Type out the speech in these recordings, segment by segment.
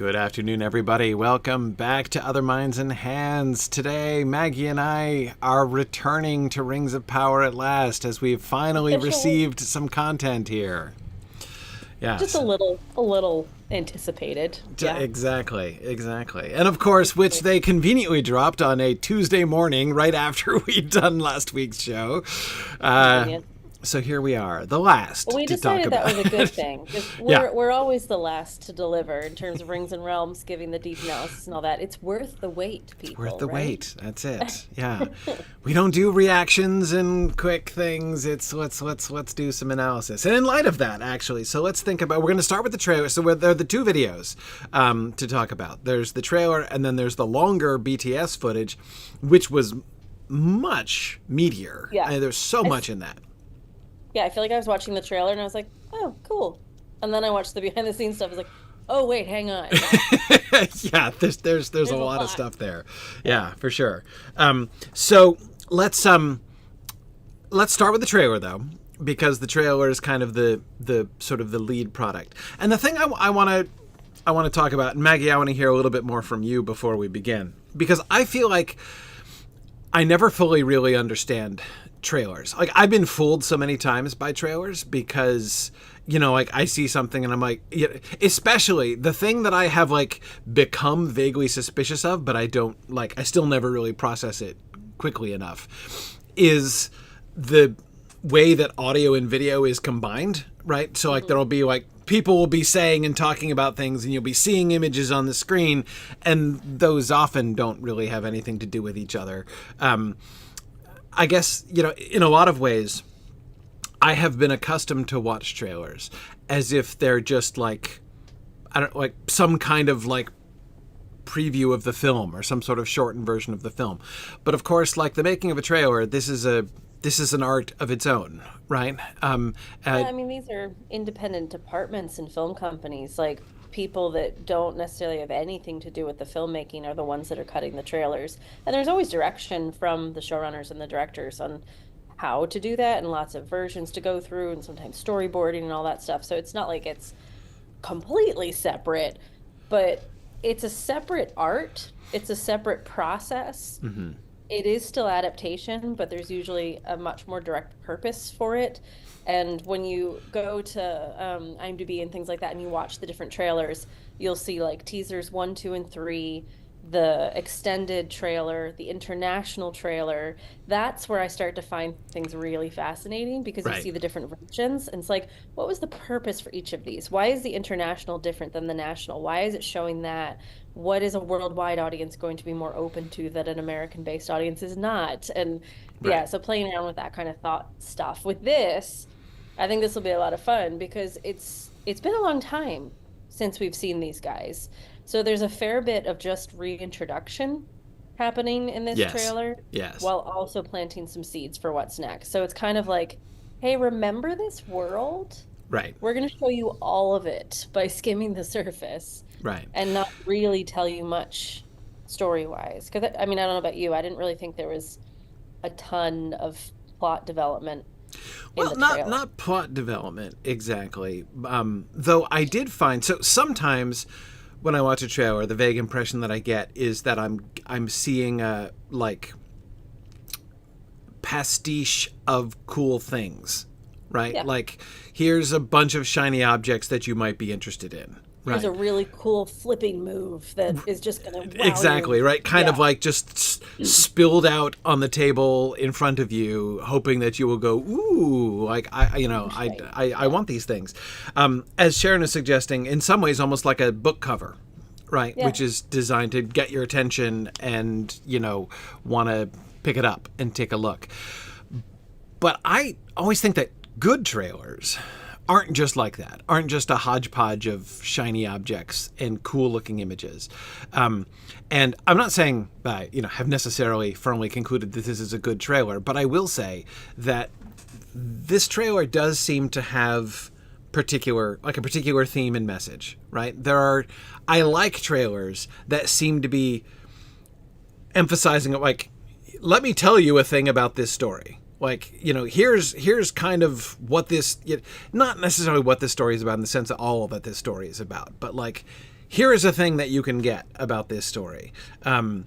Good afternoon, everybody. Welcome back to Other Minds and Hands. Today, Maggie and I are returning to Rings of Power at last as we've finally received some content here. Yeah, Just a little anticipated. Yeah. Exactly. And of course, which they conveniently dropped on a Tuesday morning right after we'd done last week's show. So here we are, the last Well, we to talk decided about. that was a good thing. 'Cause we're always the last to deliver in terms of Rings and Realms, giving the deep analysis and all that. It's worth the wait, people. Worth the right? wait. That's it. Yeah. We don't do reactions and quick things. It's let's do some analysis. And in light of that, actually, so let's think about. We're going to start with the trailer. So there are the two videos to talk about. There's the trailer, and then there's the longer BTS footage, which was much meatier. Yeah. I mean, there's so much in that. Yeah, I feel like I was watching the trailer and I was like, oh, cool. And then I watched the behind the scenes stuff. I was like, oh wait, hang on. Yeah, there's a lot of stuff there. Yeah, for sure. So let's start with the trailer though, because the trailer is kind of the sort of the lead product. And the thing I want to talk about, and Maggie, I want to hear a little bit more from you before we begin, because I feel like I never fully really understand trailers. Like, I've been fooled so many times by trailers because, you know, like, I see something and I'm like, especially the thing that I have like become vaguely suspicious of, but I still never really process it quickly enough, is the way that audio and video is combined, right? So like there'll be like people will be saying and talking about things and you'll be seeing images on the screen, and those often don't really have anything to do with each other. I guess, you know, in a lot of ways, I have been accustomed to watch trailers as if they're just like, like some kind of like preview of the film or some sort of shortened version of the film. But of course, like the making of a trailer, this is an art of its own, right? Yeah, I mean, these are independent departments in film companies. Like, people that don't necessarily have anything to do with the filmmaking are the ones that are cutting the trailers. And there's always direction from the showrunners and the directors on how to do that, and lots of versions to go through, and sometimes storyboarding and all that stuff. So it's not like it's completely separate, but it's a separate art. It's a separate process. It is still adaptation, but there's usually a much more direct purpose for it. And when you go to IMDb and things like that, and you watch the different trailers, you'll see like teasers 1, 2, and 3, the extended trailer, the international trailer. That's where I start to find things really fascinating, because you see the different versions. And it's like, what was the purpose for each of these? Why is the international different than the national? Why is it showing that? What is a worldwide audience going to be more open to that an American-based audience is not? And yeah, so playing around with that kind of thought stuff. With this, I think this will be a lot of fun, because it's been a long time since we've seen these guys. So there's a fair bit of just reintroduction happening in this trailer, while also planting some seeds for what's next. So it's kind of like, hey, remember this world? Right. We're going to show you all of it by skimming the surface. Right. And not really tell you much story-wise. Because, I mean, I don't know about you, I didn't really think there was a ton of plot development. Well, not plot development exactly. Though I did find, so sometimes when I watch a trailer, the vague impression that I get is that I'm seeing a like pastiche of cool things, right? Yeah. Like, here's a bunch of shiny objects that you might be interested in. Right. There's a really cool flipping move that is just going to wow exactly you. Right, kind of like just spilled out on the table in front of you, hoping that you will go, ooh, like I want these things. As Sharon is suggesting, in some ways almost like a book cover, right? Which is designed to get your attention and, you know, want to pick it up and take a look. But I always think that good trailers aren't just like that, aren't just a hodgepodge of shiny objects and cool-looking images. And I'm not saying that I, have necessarily firmly concluded that this is a good trailer, but I will say that this trailer does seem to have a particular theme and message, right? I like trailers that seem to be emphasizing it, like, let me tell you a thing about this story. Like, here's kind of what this, not necessarily what this story is about in the sense of all that this story is about, but like, here is a thing that you can get about this story. And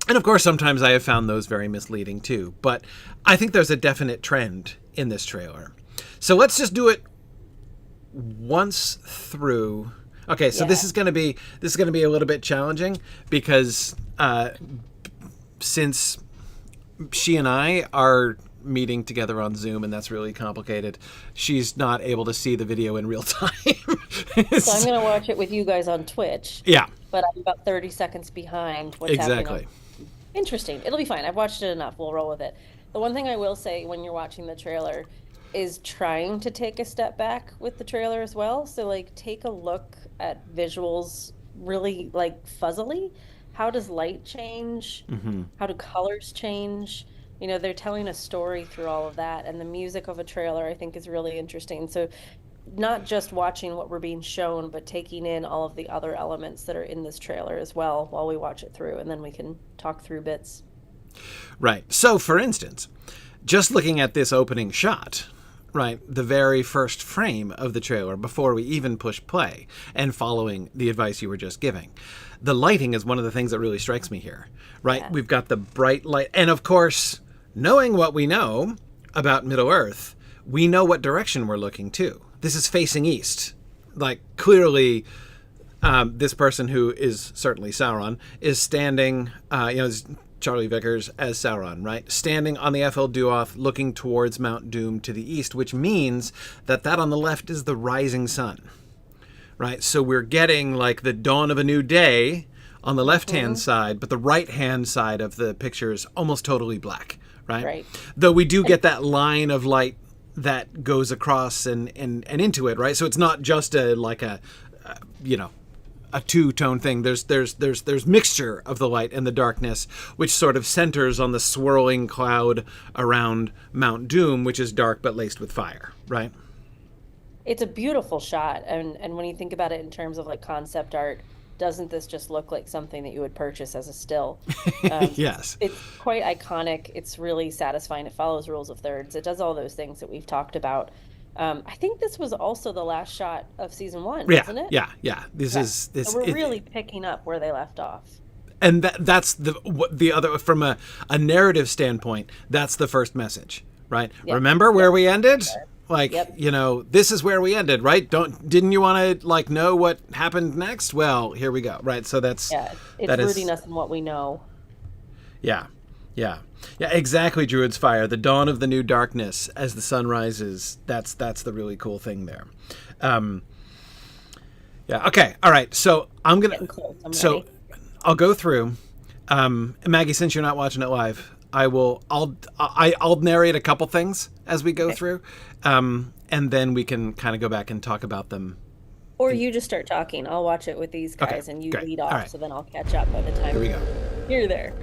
of course, sometimes I have found those very misleading too. But I think there's a definite trend in this trailer. So let's just do it once through. Okay, so this is going to be a little bit challenging because since she and I are meeting together on Zoom, and that's really complicated, she's not able to see the video in real time. So I'm going to watch it with you guys on Twitch. Yeah. But I'm about 30 seconds behind what's happening. Interesting. It'll be fine. I've watched it enough. We'll roll with it. The one thing I will say when you're watching the trailer is trying to take a step back with the trailer as well. So like take a look at visuals really like fuzzily. How does light change? How do colors change? You know, they're telling a story through all of that. And the music of a trailer, I think, is really interesting. So not just watching what we're being shown, but taking in all of the other elements that are in this trailer as well while we watch it through. And then we can talk through bits. Right. So, for instance, just looking at this opening shot, right, the very first frame of the trailer before we even push play, and following the advice you were just giving, the lighting is one of the things that really strikes me here, right? Yeah. We've got the bright light. And of course, knowing what we know about Middle-earth, we know what direction we're looking to. This is facing east. Like, clearly, this person who is certainly Sauron is standing, Charlie Vickers as Sauron, right? Standing on the Ethel Duoth looking towards Mount Doom to the east, which means that on the left is the rising sun, right? So we're getting like the dawn of a new day on the left-hand side, but the right-hand side of the picture is almost totally black, right? Though we do get that line of light that goes across and into it, right? So it's not just a two-tone thing. There's mixture of the light and the darkness, which sort of centers on the swirling cloud around Mount Doom, which is dark but laced with fire, right? It's a beautiful shot, and when you think about it in terms of like concept art, doesn't this just look like something that you would purchase as a still? Yes. It's quite iconic. It's really satisfying. It follows rules of thirds. It does all those things that we've talked about. I think this was also the last shot of season 1, wasn't it? Yeah. So we're really picking up where they left off. And that's the other, from a narrative standpoint, that's the first message, right? Yep. Remember where we ended? Like, this is where we ended, right? Didn't you want to know what happened next? Well, here we go, right? So it's rooting us in what we know. Yeah, exactly. Druid's Fire, the dawn of the new darkness as the sun rises. That's the really cool thing there. Okay, all right. So I'll go through. Maggie, since you're not watching it live, I'll narrate a couple things as we go through, and then we can kind of go back and talk about them. Or you just start talking. I'll watch it with these guys, and you lead off, so then I'll catch up by the time you're there.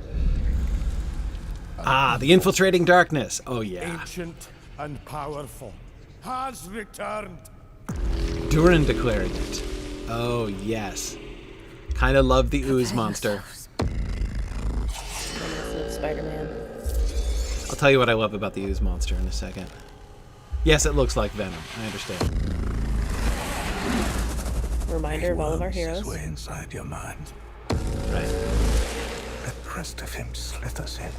The infiltrating darkness. Oh, yeah. Ancient and powerful has returned. Durin declaring it. Oh, yes. Kind of love the ooze monster. Spider-Man. I'll tell you what I love about the ooze monster in a second. Yes, it looks like Venom. I understand. Reminder of all of our heroes. Way inside your mind. Right. The rest of him slithers in.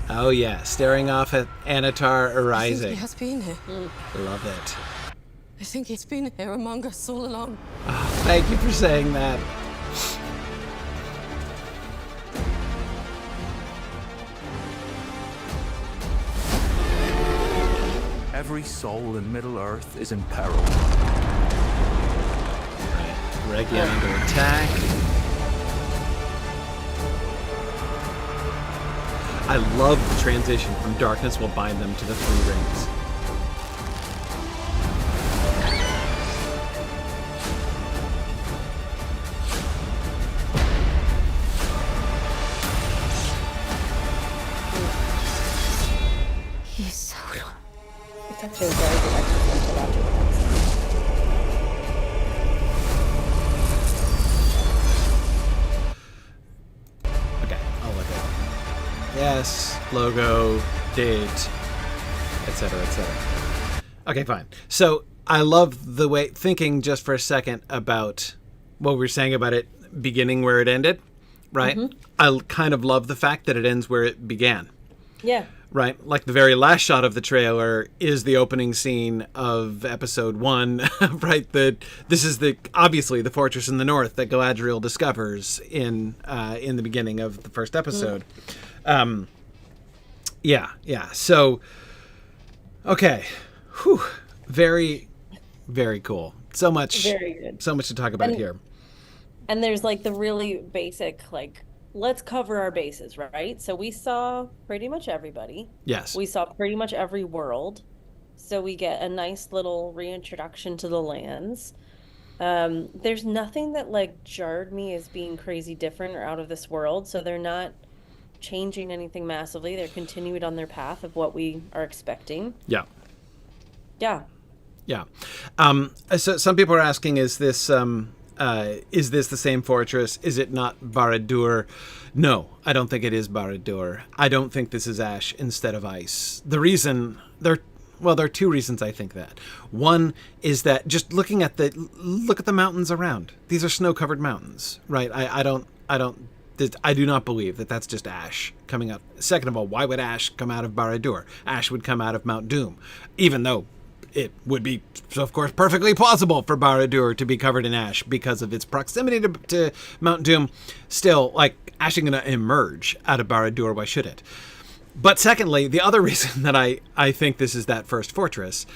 Oh yeah, staring off at Anatar arising. I think he has been here. Love it. I think he's been here among us all along. Oh, thank you for saying that. Every soul in Middle-earth is in peril. Right. Regia under attack. I love the transition from darkness will bind them to the 3 rings. He's Sauron. It's actually a very good exercise to watch it with us. Okay, I'll look at it. Yes, logo, date, etc., etc. Okay, fine. So I love the way, thinking just for a second about what we were saying about it beginning where it ended, right? I kind of love the fact that it ends where it began. Yeah. Right? Like the very last shot of the trailer is the opening scene of episode 1, right? This is obviously the fortress in the north that Galadriel discovers in the beginning of the first episode. Yeah. So, okay. Whew. Very, very cool. So much. Very good. So much to talk about here. And there's like the really basic, like, let's cover our bases, right? So we saw pretty much everybody. Yes. We saw pretty much every world. So we get a nice little reintroduction to the lands. There's nothing that like jarred me as being crazy different or out of this world. So they're not changing anything massively. They're continuing on their path of what we are expecting. Yeah. Yeah. Yeah. So some people are asking, is this the same fortress? Is it not Barad-dûr? No, I don't think it is Barad-dûr. I don't think this is ash instead of ice. The reason there are two reasons I think that. One is that just look at the mountains around. These are snow-covered mountains, right? I do not believe that that's just ash coming up. Second of all, why would ash come out of Barad-dûr? Ash would come out of Mount Doom, even though it would be, of course, perfectly plausible for Barad-dûr to be covered in ash because of its proximity to Mount Doom. Still, like, ash is going to emerge out of Barad-dûr. Why should it? But secondly, the other reason that I think this is that first fortress,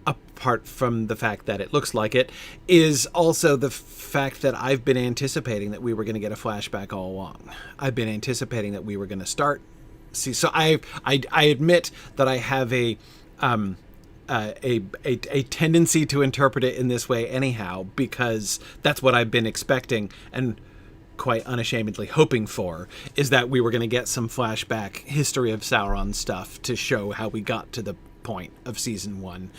apart from the fact that it looks like it, is also the fact that I've been anticipating that we were going to get a flashback all along. I've been anticipating that we were going to start. So I admit that I have a tendency to interpret it in this way anyhow, because that's what I've been expecting and quite unashamedly hoping for, is that we were going to get some flashback history of Sauron stuff to show how we got to the point of season 1,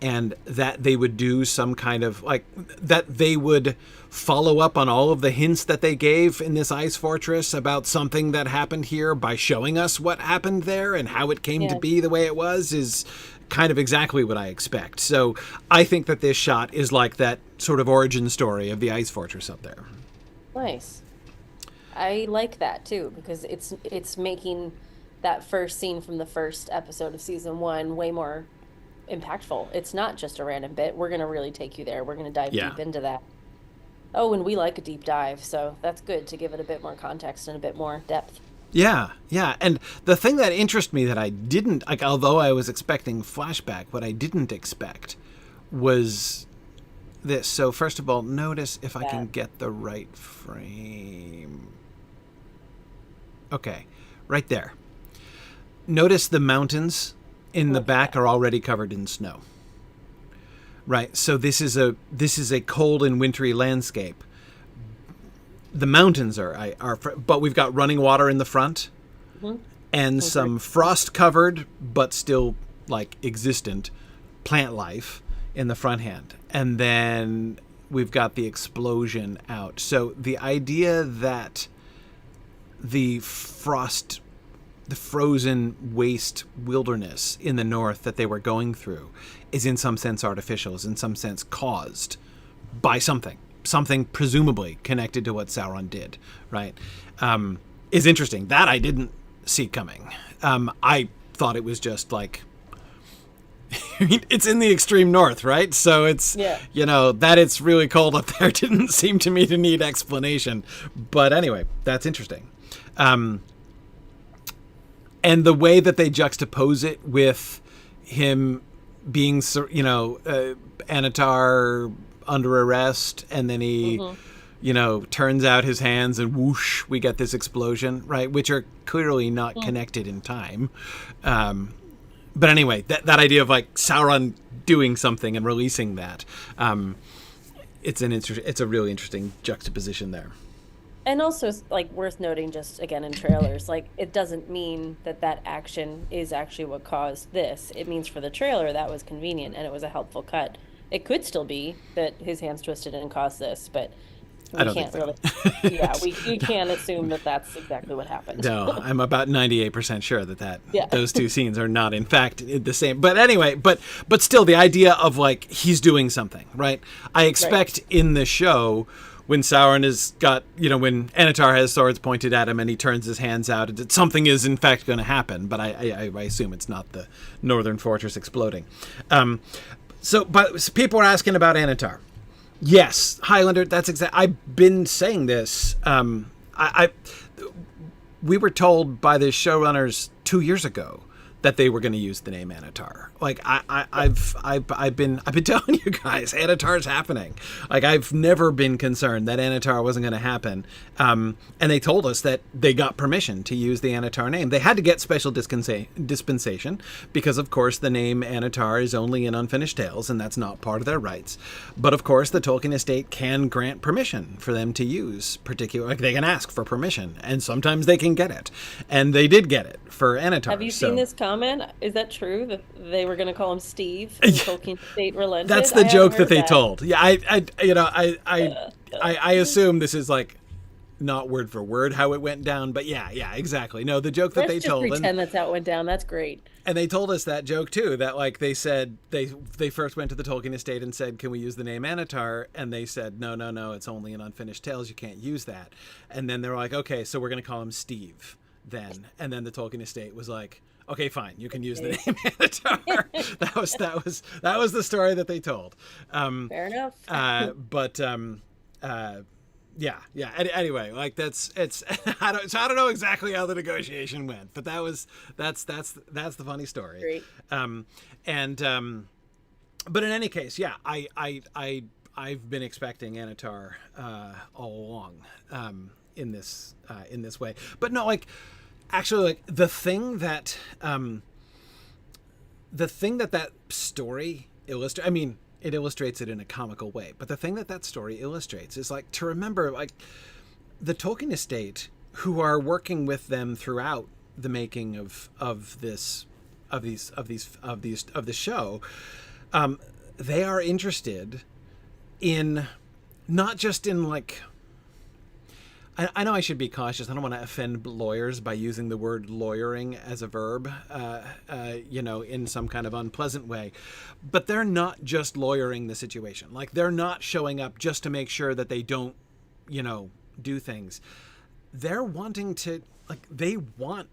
and that they would do some kind of like that they would follow up on all of the hints that they gave in this ice fortress about something that happened here by showing us what happened there and how it came to be the way it was, is kind of exactly what I expect. So I think that this shot is like that sort of origin story of the ice fortress up there. Nice. I like that too, because it's making that first scene from the first episode of season 1 way more impactful. It's not just a random bit. We're going to really take you there. We're going to dive deep into that. Oh, and we like a deep dive, so that's good to give it a bit more context and a bit more depth. Yeah. And the thing that interested me that I didn't, like, although I was expecting flashback, what I didn't expect was this. So first of all, notice if I can get the right frame. Okay, right there. Notice the mountains in the back are already covered in snow. Right, so this is a cold and wintry landscape. The mountains are but we've got running water in the front, and some frost-covered but still like existent plant life in the front hand, and then we've got the explosion out. So the idea that the frozen waste wilderness in the north that they were going through is in some sense artificial, is in some sense caused by something presumably connected to what Sauron did, right? Is interesting. That I didn't see coming. I thought it was just like, it's in the extreme north, right? So it's, that it's really cold up there didn't seem to me to need explanation. But anyway, that's interesting. And the way that they juxtapose it with him being, Anatar under arrest, and then he, turns out his hands and whoosh, we get this explosion, right? Which are clearly not connected in time. But anyway, that idea of like Sauron doing something and releasing that, it's a really interesting juxtaposition there. And also, like, worth noting, just again in trailers, like, it doesn't mean that action is actually what caused this. It means for the trailer that was convenient and it was a helpful cut. It could still be that his hands twisted and caused this, but I we don't think can't so. really, yeah, we can't assume that that's exactly what happened. No, I'm about 98% sure that Yeah. those two scenes are not in fact the same. But anyway, but still the idea of like he's doing something, right? I expect in the show when Sauron has got, when Anatar has swords pointed at him and he turns his hands out, that something is in fact going to happen. But I assume it's not the northern fortress exploding. But people are asking about Anatar. Yes, Highlander. That's exactly. I've been saying this. We were told by the showrunners 2 years ago that they were going to use the name Anatar. Like I've been telling you guys, Anatar's happening. Like I've never been concerned that Anatar wasn't going to happen. And they told us that they got permission to use the Anatar name. They had to get special dispensation because, of course, the name Anatar is only in Unfinished Tales, and that's not part of their rights. But of course, the Tolkien estate can grant permission for them to use particular. Like they can ask for permission, and sometimes they can get it, and they did get it for Anatar. Have you seen this comment? Is that true that they were going to call him Steve and Tolkien estate relented? That's the joke that they told. Yeah, I assume this is like not word for word how it went down, but yeah, exactly. No, the joke that they told. Let's just pretend that's how it went down. That's great. And they told us that joke too, that like they said they first went to the Tolkien estate and said, can we use the name Anatar? And they said, no, it's only in Unfinished Tales. You can't use that. And then they were like, okay, so we're going to call him Steve then. And then the Tolkien estate was like, okay, fine, you can use the name Anatar. that was the story that they told. Fair enough. Yeah. Anyway, like it's I don't know exactly how the negotiation went, but that's the funny story. Great. But in any case, yeah, I've been expecting Anatar all along in this way, but no, like actually, like the thing that story illustrates. I mean, it illustrates it in a comical way, but the thing that story illustrates is like to remember, like the Tolkien estate, who are working with them throughout the making of the show. They are interested in not just in like. I know I should be cautious. I don't want to offend lawyers by using the word lawyering as a verb, in some kind of unpleasant way. But they're not just lawyering the situation. Like, they're not showing up just to make sure that they don't, do things. They're wanting to, like, they want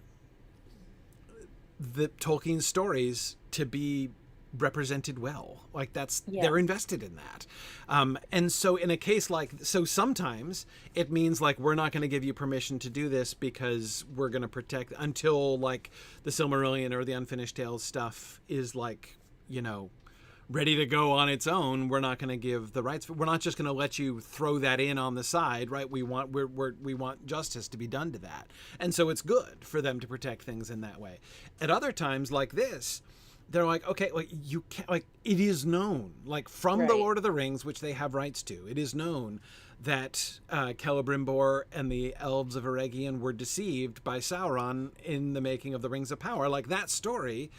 the Tolkien stories to be represented well. Like they're invested in that. And so in a case sometimes it means like, we're not going to give you permission to do this because we're going to protect until like the Silmarillion or the Unfinished Tales stuff is like, ready to go on its own. We're not going to give the rights. We're not just going to let you throw that in on the side, right? We want justice to be done to that. And so it's good for them to protect things in that way. At other times like this, they're like, okay, like you can't, like it is known, like from the Lord of the Rings, which they have rights to, it is known that Celebrimbor and the elves of Eregion were deceived by Sauron in the making of the Rings of Power. Like that story,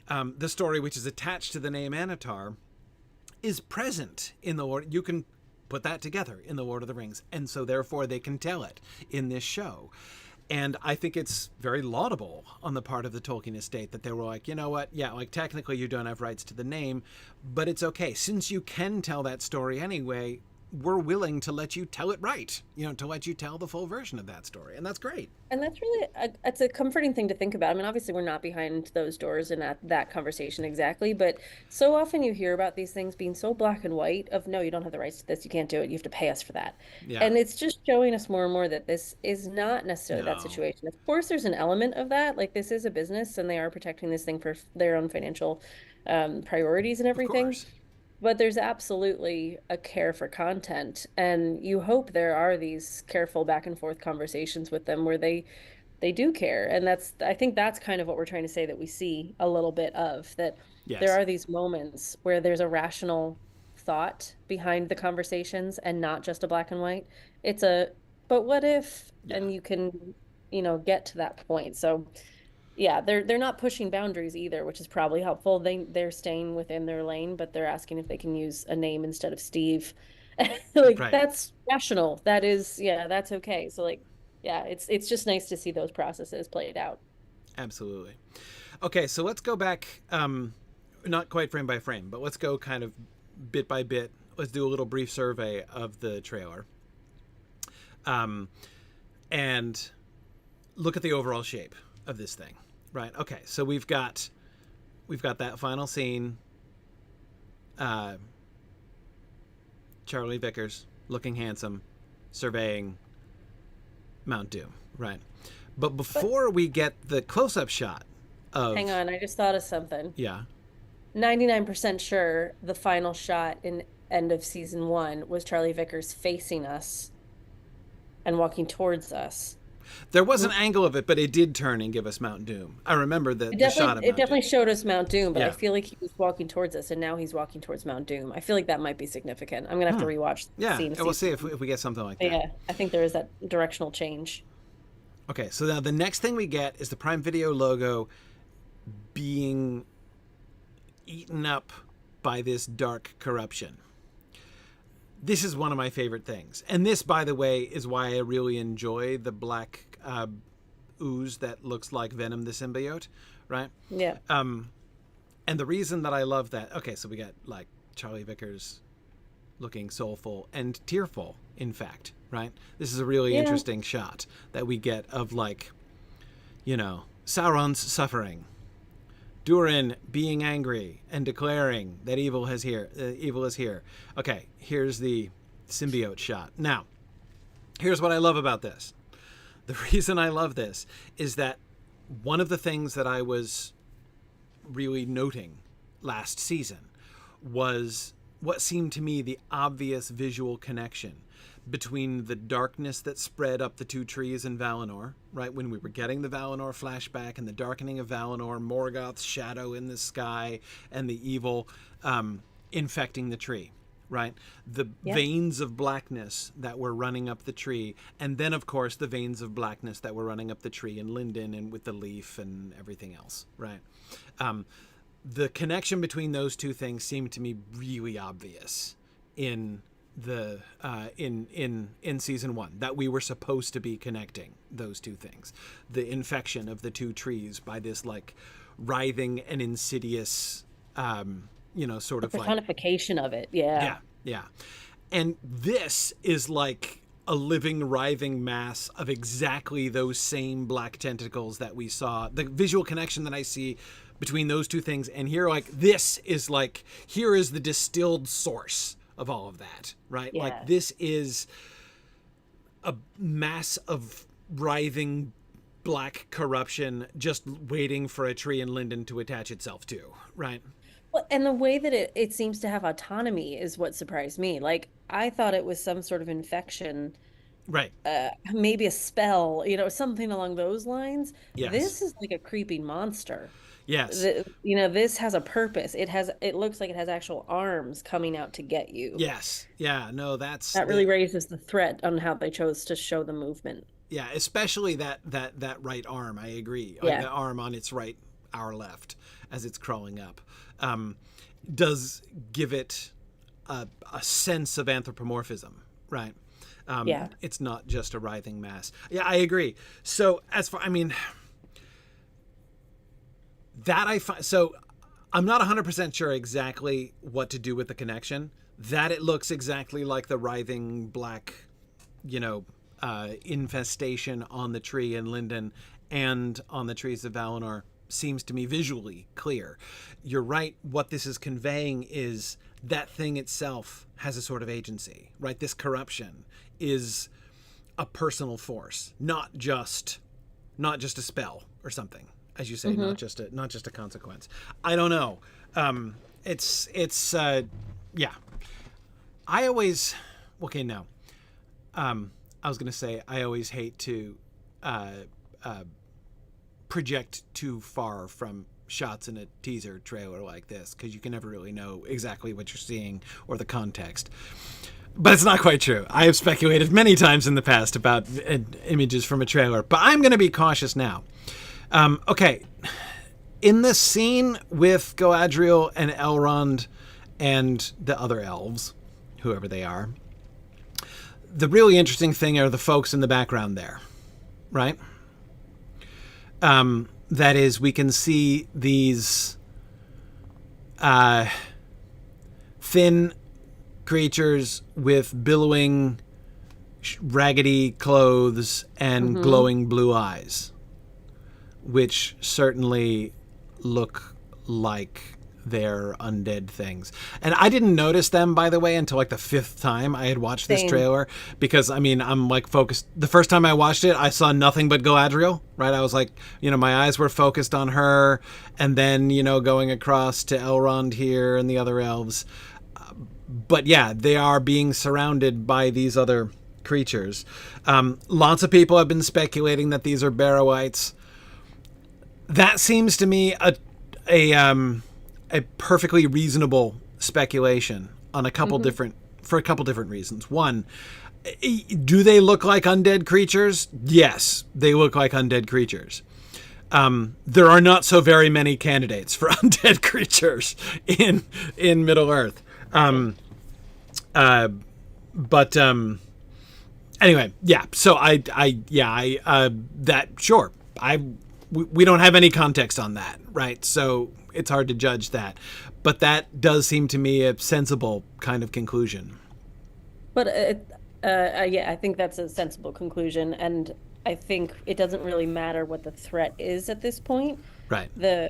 the story which is attached to the name Anatar, is present in the Lord. You can put that together in the Lord of the Rings, and so therefore they can tell it in this show. And I think it's very laudable on the part of the Tolkien estate that they were like, you know what? Yeah, like technically you don't have rights to the name, but it's okay. Since you can tell that story anyway, we're willing to let you tell it right, to let you tell the full version of that story. And that's great. And that's really, it's a comforting thing to think about. I mean, obviously we're not behind those doors and at that conversation exactly, but so often you hear about these things being so black and white of, no, you don't have the rights to this, you can't do it, you have to pay us for that. Yeah. And it's just showing us more and more that this is not necessarily that situation. Of course, there's an element of that. Like, this is a business and they are protecting this thing for their own financial priorities and everything. Of course. But there's absolutely a care for content, and you hope there are these careful back and forth conversations with them where they do care. And I think that's kind of what we're trying to say, that we see a little bit of, that there are these moments where there's a rational thought behind the conversations and not just a black and white. It's but what if, and you can, get to that point. So yeah, they're not pushing boundaries either, which is probably helpful. They're staying within their lane, but they're asking if they can use a name instead of Steve. Like Right. that's rational. That is, yeah, that's okay. So like, yeah, it's just nice to see those processes played out. Absolutely. Okay, so let's go back, not quite frame by frame, but let's go kind of bit by bit. Let's do a little brief survey of the trailer, and look at the overall shape of this thing. Right. Okay. So we've got that final scene. Charlie Vickers looking handsome, surveying Mount Doom. Right. But before we get the close-up shot of, Hang on, I just thought of something. yeah, 99% sure the final shot in end of season 1 was Charlie Vickers facing us and walking towards us. there was an angle of it, but it did turn and give us Mount Doom. I remember the shot of It Mount definitely Doom. showed us Mount Doom, but I Yeah. feel like he was walking towards us, and now he's walking towards Mount Doom. I feel like that might be significant. I'm gonna have to rewatch the Yeah, scene. we'll see if we get something like that. Yeah, I think there is that directional change. Okay, so now the next thing we get is the Prime Video logo being eaten up by this dark corruption. This is one of my favorite things. And this, by the way, is why I really enjoy the black ooze that looks like Venom the symbiote, right? Yeah. And the reason that I love that, okay, so we got like Charlie Vickers looking soulful and tearful, in fact, right? This is a really interesting shot that we get of, like, you know, Sauron's suffering, Durin being angry and declaring that evil is here. Okay, here's the symbiote shot. Now, here's what I love about this. The reason I love this is that one of the things that I was really noting last season was what seemed to me the obvious visual connection between the darkness that spread up the two trees in Valinor, right? When we were getting the Valinor flashback and the darkening of Valinor, Morgoth's shadow in the sky, and the evil infecting the tree, right? The veins of blackness that were running up the tree, and then, of course, the veins of blackness that were running up the tree in Linden and with the leaf and everything else, right? The connection between those two things seemed to me really obvious in the in season 1, that we were supposed to be connecting those two things, the infection of the two trees by this like writhing and insidious sort of like Personification of it. Yeah. yeah and this is like a living writhing mass of exactly those same black tentacles that we saw. The visual connection that I see between those two things, and here, like, this is like, here is the distilled source of all of that, right? Yeah. Like, this is a mass of writhing black corruption just waiting for a tree in Linden to attach itself to, right? Well, and the way that it seems to have autonomy is what surprised me. Like, I thought it was some sort of infection, Right. maybe a spell, something along those lines. Yes. This is like a creeping monster. Yes. This has a purpose. It looks like it has actual arms coming out to get you. Yes. Yeah. No, that really raises the threat on how they chose to show the movement. Yeah, especially that right arm. I agree. Yeah. Like the arm on its right, our left, as it's crawling up, does give it a sense of anthropomorphism, right? Yeah. It's not just a writhing mass. Yeah, I agree. So so I'm not 100% sure exactly what to do with the connection. That it looks exactly like the writhing black, infestation on the tree in Linden and on the trees of Valinor seems to me visually clear. You're right. What this is conveying is that thing itself has a sort of agency, right? This corruption is a personal force, not just a spell or something, as you say, not just a consequence. I don't know. Yeah. I always, okay, no. I was going to say, I always hate to project too far from shots in a teaser trailer like this, because you can never really know exactly what you're seeing or the context. But it's not quite true. I have speculated many times in the past about images from a trailer, but I'm going to be cautious now. Okay. In the scene with Galadriel and Elrond and the other elves, whoever they are, the really interesting thing are the folks in the background there, right? That is, we can see these thin creatures with billowing, raggedy clothes and glowing blue eyes, which certainly look like they're undead things. And I didn't notice them, by the way, until like the 5th time I had watched this trailer, because I mean, I'm like focused. The first time I watched it, I saw nothing but Galadriel, right? I was like, my eyes were focused on her, and then, going across to Elrond here and the other elves. But yeah, they are being surrounded by these other creatures. Lots of people have been speculating that these are Barrow-wights. That seems to me a perfectly reasonable speculation on a couple different reasons. One, do they look like undead creatures? Yes, they look like undead creatures. There are not so very many candidates for undead creatures in Middle-earth. Anyway, yeah. So we don't have any context on that, right? So it's hard to judge that, but that does seem to me a sensible kind of conclusion. But I think that's a sensible conclusion, and I think it doesn't really matter what the threat is at this point. Right. The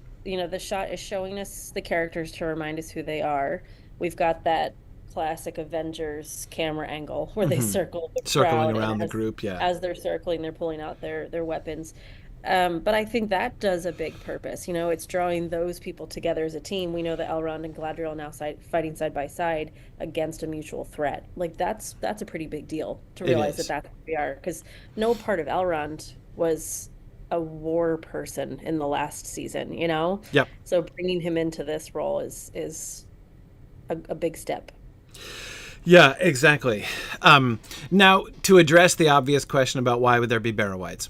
shot is showing us the characters to remind us who they are. We've got that classic Avengers camera angle where they circling around the group, as they're circling, they're pulling out their weapons. But I think that does a big purpose. It's drawing those people together as a team. We know that Elrond and Galadriel are now fighting side by side against a mutual threat. Like that's a pretty big deal to realize that that's who we are, because no part of Elrond was a war person in the last season. Yep. So bringing him into this role is a big step. Yeah, exactly. Now, to address the obvious question about why would there be Barrow-wights,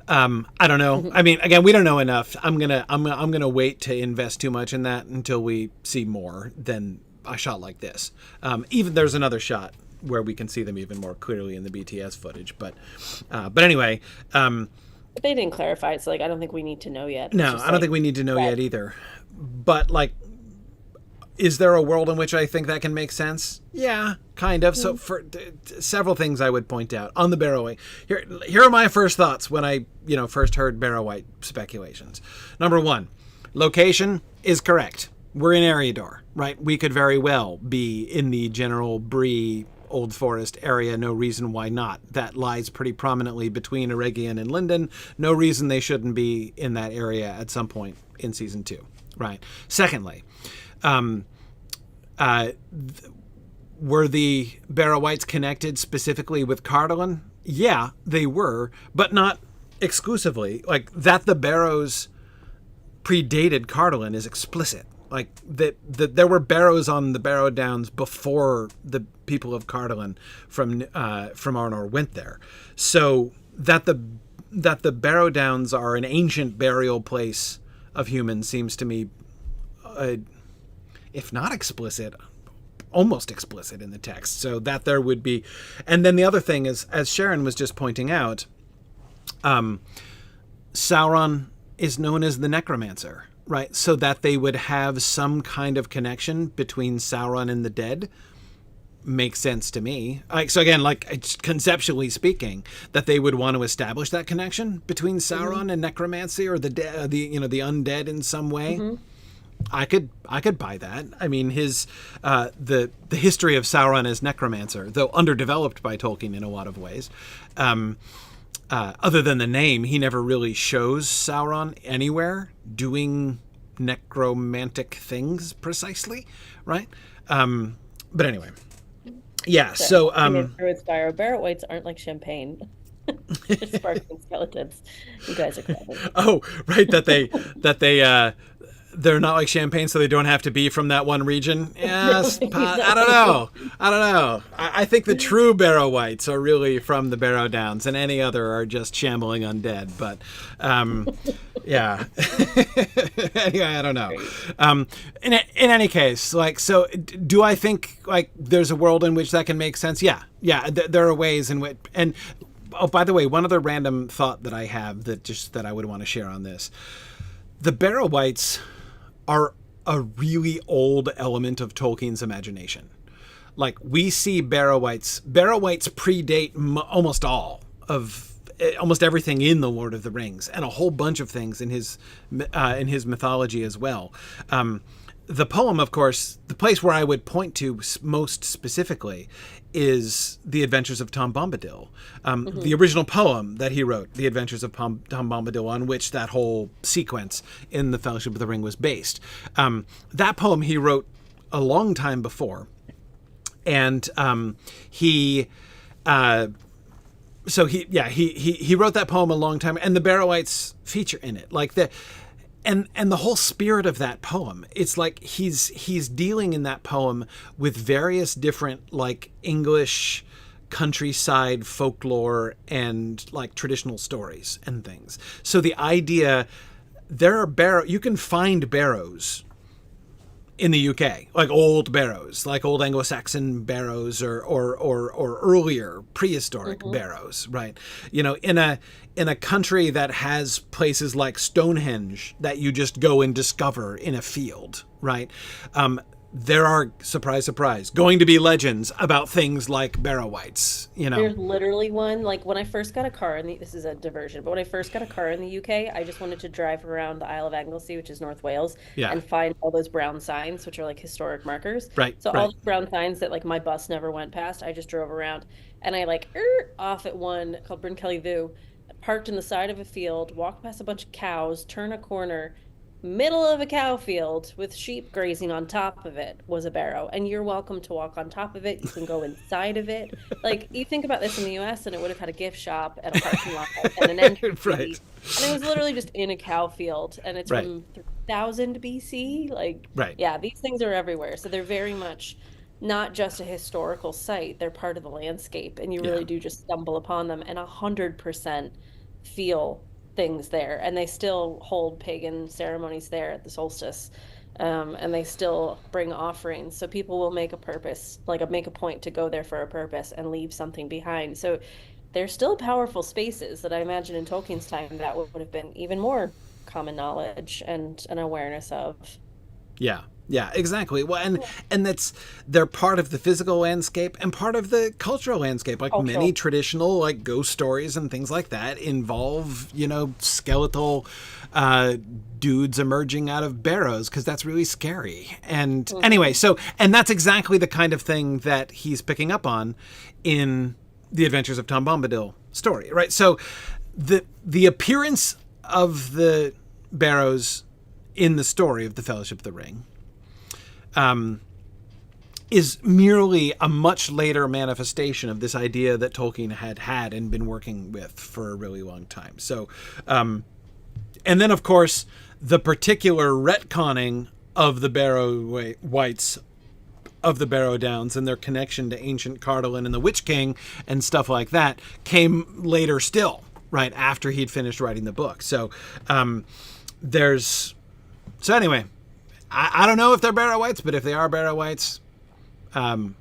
I don't know. I mean, again, we don't know enough. I'm gonna wait to invest too much in that until we see more than a shot like this. Even there's another shot where we can see them even more clearly in the BTS footage. But anyway, they didn't clarify it, so I don't think we need to know yet. No, I don't think we need to know yet either. But is there a world in which I think that can make sense? Yeah, kind of. So for several things I would point out on the Barrow-wight. Here are my first thoughts when I, first heard Barrow-wight speculations. Number one, location is correct. We're in Eriador, right? We could very well be in the general Bree Old Forest area. No reason why not. That lies pretty prominently between Eregion and Lindon. No reason they shouldn't be in that area at some point in season 2, right? Secondly, were the Barrow-wights connected specifically with Cardolan? Yeah, they were, but not exclusively. That the Barrows predated Cardolan is explicit. That there were Barrows on the Barrow Downs before the people of Cardolan from Arnor went there. So that the Barrow Downs are an ancient burial place of humans seems to me, if not explicit, almost explicit in the text. So that there would be. And then the other thing is, as Sharon was just pointing out, Sauron is known as the Necromancer, right? So that they would have some kind of connection between Sauron and the dead makes sense to me. So again, conceptually speaking, that they would want to establish that connection between Sauron and necromancy, or the undead in some way. I could buy that. I mean, his the history of Sauron as necromancer, though underdeveloped by Tolkien in a lot of ways, other than the name, he never really shows Sauron anywhere doing necromantic things precisely, right? But anyway, yeah. So Druids Barrow-wights aren't like champagne. They're sparkling skeletons. You guys are clever. Oh, right. That they they're not like champagne, so they don't have to be from that one region. Yes, I don't know. I think the true Barrow Whites are really from the Barrow Downs, and any other are just shambling undead. But yeah. Anyway, I don't know. In any case, like, so do I think like there's a world in which that can make sense? Yeah. There are ways in which, and oh, by the way, one other random thought that I have that I would want to share on this. The Barrow Whites are a really old element of Tolkien's imagination. Like, we see Barrow Whites. Barrow Whites predate almost everything in the Lord of the Rings, and a whole bunch of things in his mythology as well. The poem, of course, the place where I would point to most specifically is The Adventures of Tom Bombadil, the original poem that he wrote, The Adventures of Tom Bombadil, on which that whole sequence in The Fellowship of the Ring was based. That poem he wrote a long time before, and he wrote that poem a long time, and the Barrow Whites feature in it, like the. And the whole spirit of that poem, it's like he's dealing in that poem with various different like English countryside folklore and like traditional stories and things. So the idea, you can find barrows in the UK, like old barrows, like old Anglo-Saxon barrows or earlier prehistoric barrows, right? You know, in a country that has places like Stonehenge that you just go and discover in a field, right? There are, surprise, surprise, going to be legends about things like Barrow Whites, you know. There's literally one, like when I first got a car this is a diversion, but when I first got a car in the UK, I just wanted to drive around the Isle of Anglesey, which is North Wales, and find all those brown signs, which are like historic markers. Right. So all the brown signs that like my bus never went past, I just drove around, and I like off at one called Bryn Kelly Vu, parked in the side of a field, walked past a bunch of cows, turn a corner, middle of a cow field with sheep grazing on top of it was a barrow, and you're welcome to walk on top of it. You can go inside of it. Like, you think about this in the US, and it would have had a gift shop and a parking lot and an entrance Right. fee. And it was literally just in a cow field, and it's from 3000 BC. Like, yeah, these things are everywhere. So they're very much not just a historical site, they're part of the landscape, and you really do just stumble upon them and 100% feel things there. And they still hold pagan ceremonies there at the solstice, and they still bring offerings, so people will make a point to go there for a purpose and leave something behind. So they're still powerful spaces that I imagine in Tolkien's time that would have been even more common knowledge and an awareness of. Yeah, exactly. Well, and they're part of the physical landscape and part of the cultural landscape. Like many traditional like ghost stories and things like that involve, you know, skeletal dudes emerging out of barrows, because that's really scary. And anyway, and that's exactly the kind of thing that he's picking up on in The Adventures of Tom Bombadil story, right? So the appearance of the barrows in the story of the Fellowship of the Ring is merely a much later manifestation of this idea that Tolkien had and been working with for a really long time. So, and then of course the particular retconning of the Barrow Whites of the Barrow Downs and their connection to ancient Cardolan and the Witch King and stuff like that came later still, right after he'd finished writing the book. So, so anyway, I don't know if they're Barrow Whites, but if they are Barrow Whites, that'll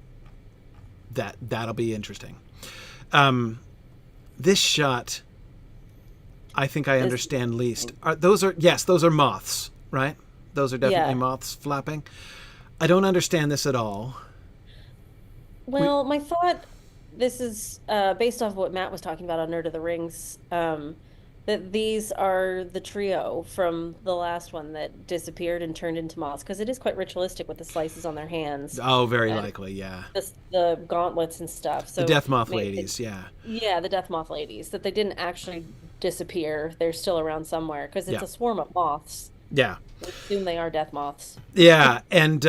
be interesting. This shot, I think I understand least. Those are moths, right? Those are definitely moths flapping. I don't understand this at all. Well, my thought, this is based off what Matt was talking about on Nerd of the Rings, that these are the trio from the last one that disappeared and turned into moths, because it is quite ritualistic with the slices on their hands. Oh, very likely, yeah. The gauntlets and stuff. So the Death Moth ladies, yeah. Yeah, the Death Moth ladies, that they didn't actually disappear. They're still around somewhere, because it's a swarm of moths. Yeah. I assume they are death moths. Yeah, and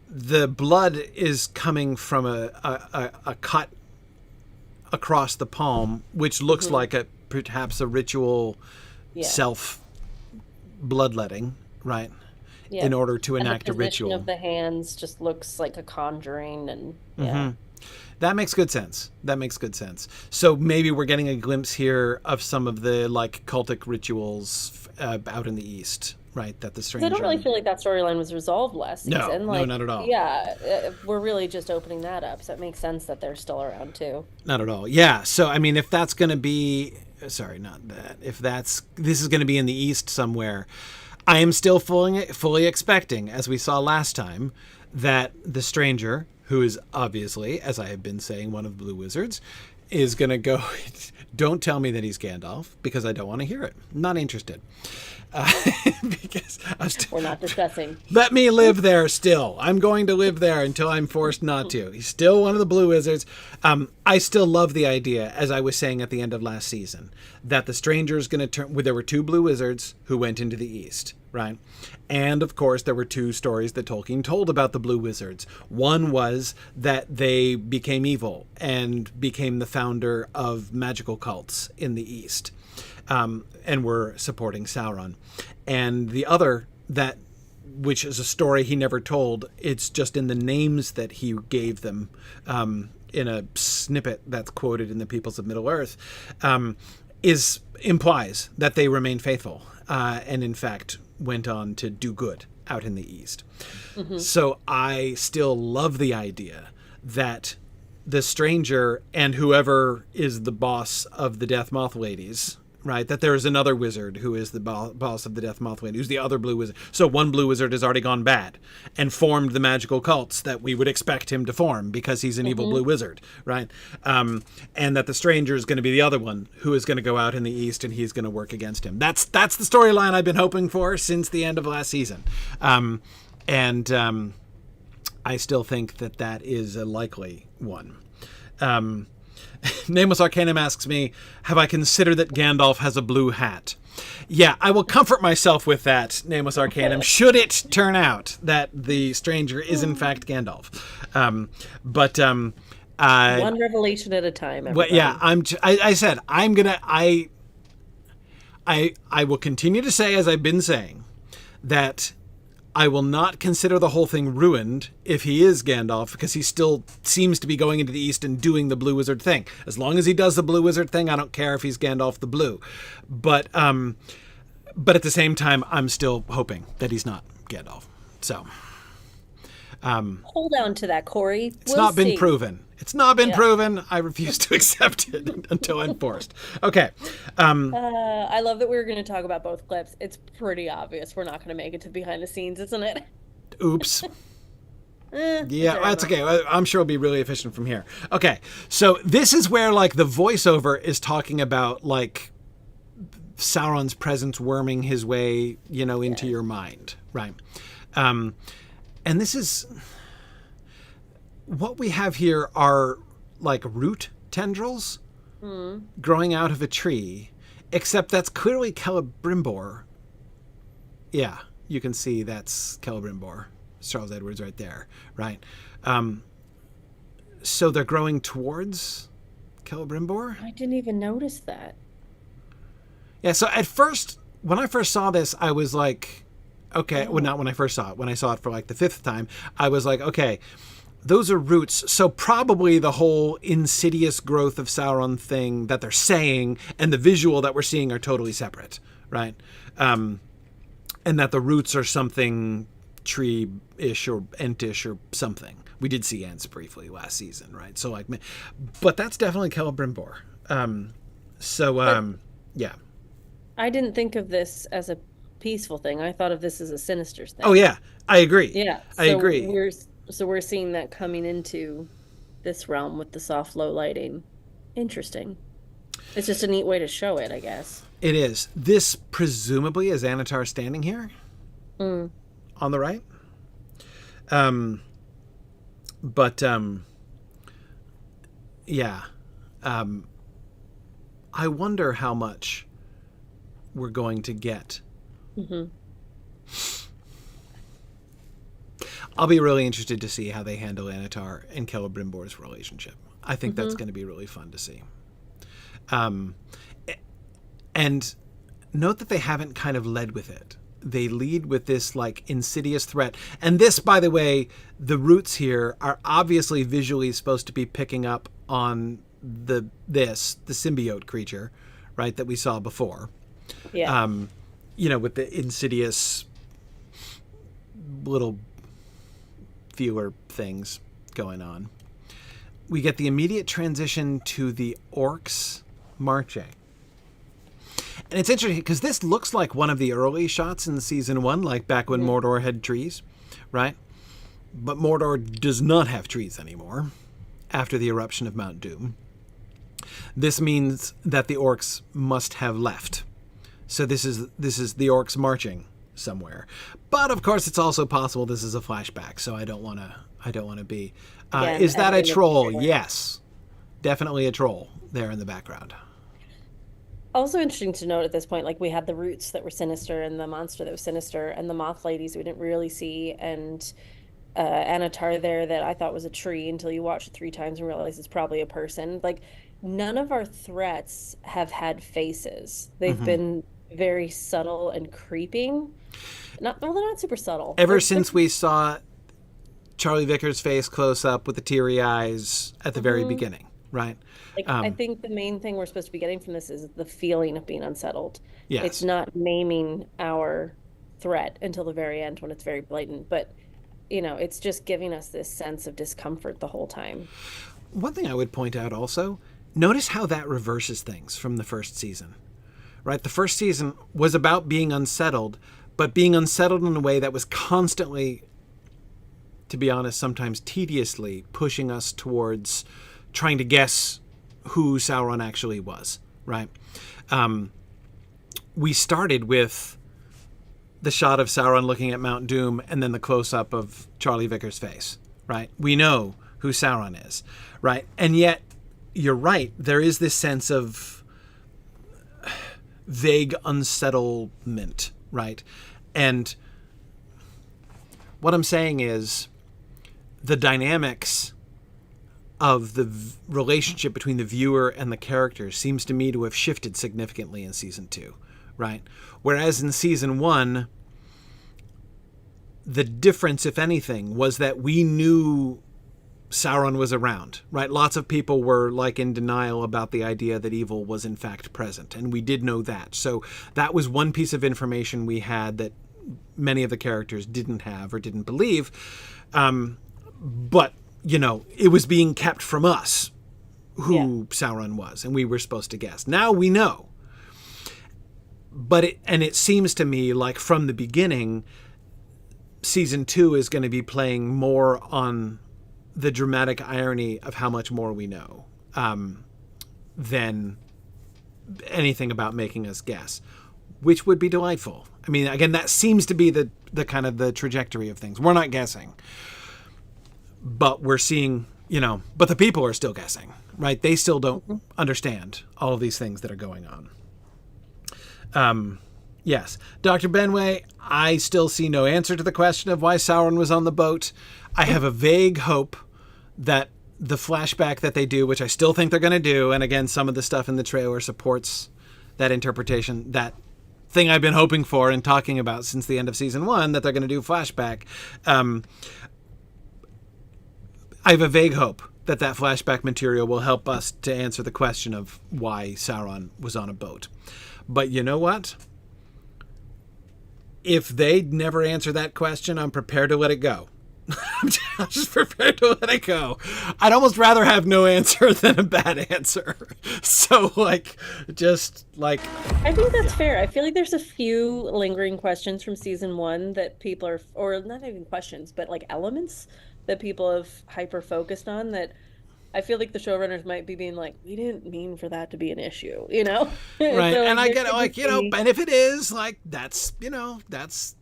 the blood is coming from a cut across the palm, which looks like perhaps a ritual self bloodletting, right? Yeah. In order to enact and a the position ritual. of the hands just looks like a conjuring, and That makes good sense. So maybe we're getting a glimpse here of some of the like cultic rituals out in the East, right? That the stranger. I don't really feel like that storyline was resolved last season. No, not at all. Yeah, we're really just opening that up, so it makes sense that they're still around too. Not at all. Yeah. So I mean, if that's going to be, sorry, not that. If this is going to be in the East somewhere, I am still fully expecting, as we saw last time, that the stranger, who is obviously, as I have been saying, one of the Blue Wizards, is going to go, don't tell me that he's Gandalf, because I don't want to hear it. I'm not interested. Because we're not discussing. Let me live there still. I'm going to live there until I'm forced not to. He's still one of the Blue Wizards. I still love the idea, as I was saying at the end of last season, that the stranger is going to turn. There were 2 Blue Wizards who went into the East, right? And of course, there were 2 stories that Tolkien told about the Blue Wizards. One was that they became evil and became the founder of magical cults in the East. And were supporting Sauron. And the other, which is a story he never told, it's just in the names that he gave them, in a snippet that's quoted in the Peoples of Middle-earth, implies that they remain faithful, and in fact went on to do good out in the East. So I still love the idea that the stranger and whoever is the boss of the Death Moth ladies, right, that there is another wizard who is the boss of the Death Moth Lady, who's the other Blue Wizard. So one Blue Wizard has already gone bad and formed the magical cults that we would expect him to form because he's an evil Blue Wizard, right? And that the stranger is going to be the other one who is going to go out in the East and he's going to work against him. That's the storyline I've been hoping for since the end of last season. And I still think that is a likely one. Nameless Arcanum asks me, have I considered that Gandalf has a blue hat? Yeah, I will comfort myself with that, Nameless Arcanum, should it turn out that the stranger is in fact Gandalf. One revelation at a time, everybody. Well, yeah, I will continue to say, as I've been saying, that I will not consider the whole thing ruined if he is Gandalf, because he still seems to be going into the East and doing the Blue Wizard thing. As long as he does the Blue Wizard thing, I don't care if he's Gandalf the Blue. But at the same time, I'm still hoping that he's not Gandalf. So hold on to that, Corey. It's not been proven. It's not been proven. I refuse to accept it until I'm forced. Okay. I love that we were going to talk about both clips. It's pretty obvious we're not going to make it to behind the scenes, isn't it? Oops. Yeah, that's okay. I'm sure it'll be really efficient from here. Okay. So this is where like the voiceover is talking about like Sauron's presence worming his way, into your mind. Right. And this is... What we have here are like root tendrils growing out of a tree, except that's clearly Celebrimbor. Yeah, you can see that's Celebrimbor. Charles Edwards right there, right? So they're growing towards Celebrimbor? I didn't even notice that. Yeah, so at first, when I first saw this, I was like, okay, well, not when I first saw it. When I saw it for like the 5th time, I was like, okay, those are roots, so probably the whole insidious growth of Sauron thing that they're saying and the visual that we're seeing are totally separate, right? And that the roots are something tree-ish or entish or something. We did see ants briefly last season, right? So like, but that's definitely Celebrimbor. Yeah. I didn't think of this as a peaceful thing. I thought of this as a sinister thing. Oh yeah, I agree. Yeah, I agree. We're seeing that coming into this realm with the soft low lighting. Interesting. It's just a neat way to show it, I guess. It is. This presumably is Anatar standing here on the right. Yeah. I wonder how much we're going to get. I'll be really interested to see how they handle Anatar and Celebrimbor's relationship. I think that's going to be really fun to see. And note that they haven't kind of led with it. they lead with this like insidious threat. And this, by the way, the roots here are obviously visually supposed to be picking up on the symbiote creature, right, that we saw before. Yeah. With the insidious little fewer things going on. We get the immediate transition to the orcs marching. And it's interesting because this looks like one of the early shots in season 1, like back when Mordor had trees, right? But Mordor does not have trees anymore after the eruption of Mount Doom. This means that the orcs must have left. So this is the orcs marching somewhere. But of course, it's also possible this is a flashback. So I don't want to be. Is that a troll? Yes, definitely a troll there in the background. Also interesting to note at this point, like we had the roots that were sinister and the monster that was sinister and the moth ladies we didn't really see, and Anatar there that I thought was a tree until you watch it 3 times and realize it's probably a person. Like none of our threats have had faces. They've been very subtle and creeping. They're not super subtle. Ever since we saw Charlie Vickers' face close up with the teary eyes at the very beginning, right? Like, I think the main thing we're supposed to be getting from this is the feeling of being unsettled. Yes. It's not naming our threat until the very end when it's very blatant, but it's just giving us this sense of discomfort the whole time. One thing I would point out also, notice how that reverses things from the first season, right? The first season was about being unsettled, but being unsettled in a way that was constantly, to be honest, sometimes tediously pushing us towards trying to guess who Sauron actually was, right? We started with the shot of Sauron looking at Mount Doom and then the close-up of Charlie Vickers' face, right? We know who Sauron is, right? And yet, you're right, there is this sense of vague unsettlement, right? And what I'm saying is the dynamics of the relationship between the viewer and the characters seems to me to have shifted significantly in season 2, right? Whereas in season 1, the difference, if anything, was that we knew Sauron was around, right? Lots of people were like in denial about the idea that evil was in fact present, and we did know that. So that was one piece of information we had that many of the characters didn't have or didn't believe. But it was being kept from us who Sauron was, and we were supposed to guess. Now we know. But it seems to me like from the beginning, season 2 is going to be playing more on the dramatic irony of how much more we know than anything about making us guess, which would be delightful. I mean, again, that seems to be the kind of the trajectory of things. We're not guessing. But we're seeing, but the people are still guessing, right? They still don't understand all of these things that are going on. Yes. Dr. Benway, I still see no answer to the question of why Sauron was on the boat. I have a vague hope that the flashback that they do, which I still think they're going to do, and again, some of the stuff in the trailer supports that interpretation, that thing I've been hoping for and talking about since the end of season 1, that they're going to do flashback. I have a vague hope that flashback material will help us to answer the question of why Sauron was on a boat. But you know what? If they never answer that question, I'm prepared to let it go. I'm just prepared to let it go. I'd almost rather have no answer than a bad answer. So, I think that's fair. I feel like there's a few lingering questions from season 1 that people are, or not even questions, but like elements that people have hyper focused on that I feel like the showrunners might be being like, we didn't mean for that to be an issue, Right. So, and I get it, and if it is, that's,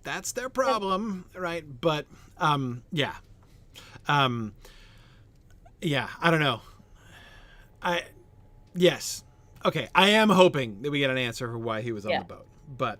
that's their problem, right? But, yeah. Yeah, I don't know. Yes. Okay, I am hoping that we get an answer for why he was on the boat. But,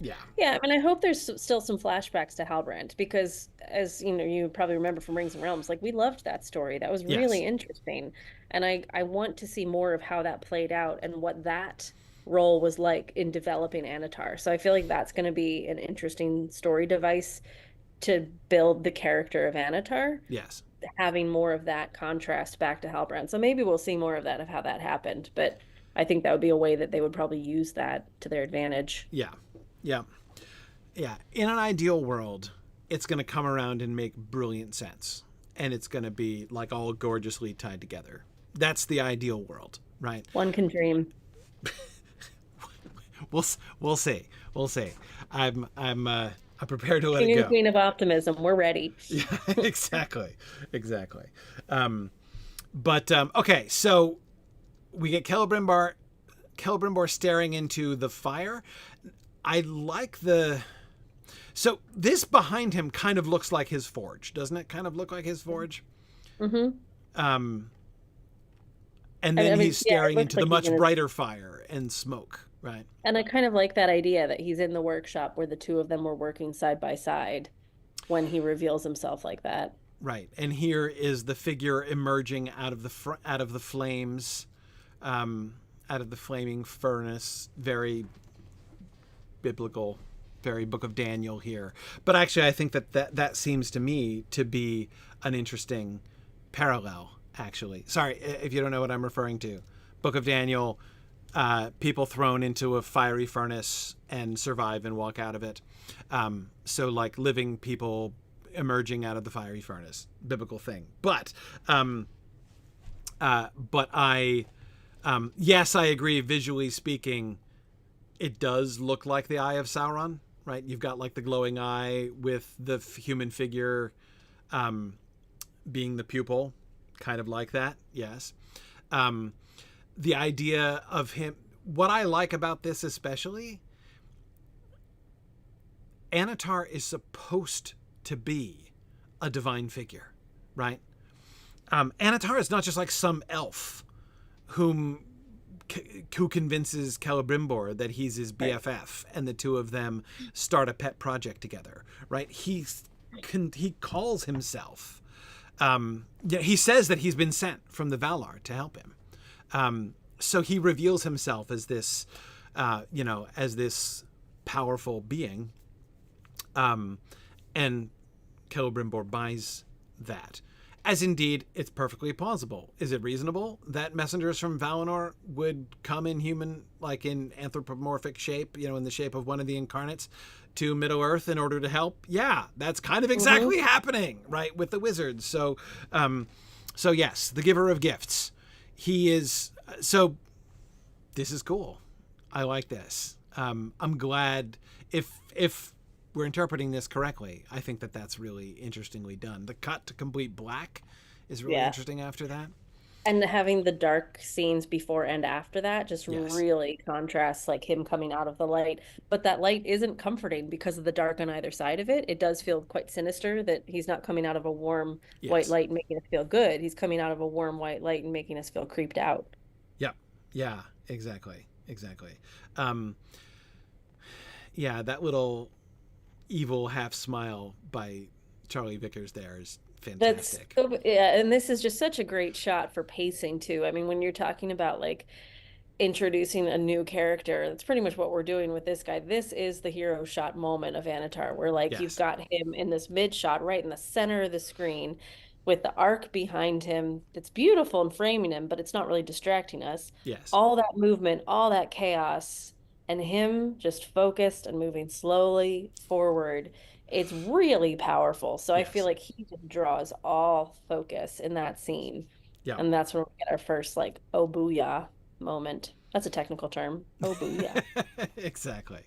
yeah. Yeah, I hope there's still some flashbacks to Halbrand because, as you probably remember from Rings and Realms, we loved that story. That was really interesting, and I want to see more of how that played out and what that role was like in developing Anatar. So I feel like that's going to be an interesting story device to build the character of Anatar, Yes. having more of that contrast back to Halbrand. So maybe we'll see more of that, of how that happened. But I think that would be a way that they would probably use that to their advantage. Yeah. Yeah. Yeah. In an ideal world, it's going to come around and make brilliant sense. And it's going to be like all gorgeously tied together. That's the ideal world, right? One can dream. We'll see. We'll see. I'm prepared to let it go. Queen of optimism. We're ready. Yeah, exactly. Okay, so we get Celebrimbor staring into the fire. I like so this behind him kind of looks like his forge, doesn't it? Kind of look like his forge. Mm-hmm. And then he's staring into the like much brighter fire and smoke, right? And I kind of like that idea that he's in the workshop where the two of them were working side by side when he reveals himself like that. Right. And here is the figure emerging out of the flames, out of the flaming furnace. Very biblical, very Book of Daniel here. But actually, I think that seems to me to be an interesting parallel, actually. Sorry, if you don't know what I'm referring to. Book of Daniel, people thrown into a fiery furnace and survive and walk out of it. So like living people emerging out of the fiery furnace, biblical thing. But yes, I agree. Visually speaking, it does look like the Eye of Sauron, right? You've got like the glowing eye with the human figure being the pupil, kind of like that. Yes. The idea of him, what I like about this especially, Anatar is supposed to be a divine figure, right? Anatar is not just like some elf who convinces Celebrimbor that he's his BFF, and the two of them start a pet project together, right? He calls himself, he says that he's been sent from the Valar to help him. So he reveals himself as this, as this powerful being, and Celebrimbor buys that. As indeed, it's perfectly plausible. Is it reasonable that messengers from Valinor would come in human, like in anthropomorphic shape, in the shape of one of the incarnates, to Middle-earth in order to help? Yeah, that's kind of exactly happening, right, with the wizards. So yes, the giver of gifts. He is. So this is cool. I like this. I'm glad if we're interpreting this correctly. I think that's really interestingly done. The cut to complete black is really interesting after that. And having the dark scenes before and after that just really contrasts like him coming out of the light. But that light isn't comforting because of the dark on either side of it. It does feel quite sinister that he's not coming out of a warm white light and making us feel good. He's coming out of a warm white light and making us feel creeped out. Yep. Yeah, exactly. That little evil half smile by Charlie Vickers there is fantastic. And this is just such a great shot for pacing too. I mean, when you're talking about like introducing a new character, that's pretty much what we're doing with this guy. This is the hero shot moment of Anatar, where like you've got him in this mid shot right in the center of the screen with the arc behind him that's beautiful and framing him, but it's not really distracting us. Yes. All that movement, all that chaos, and him just focused and moving slowly forward. It's really powerful. So I feel like he just draws all focus in that scene. Yeah. And that's when we get our first like, oh booyah moment. That's a technical term. Oh booyah. Exactly.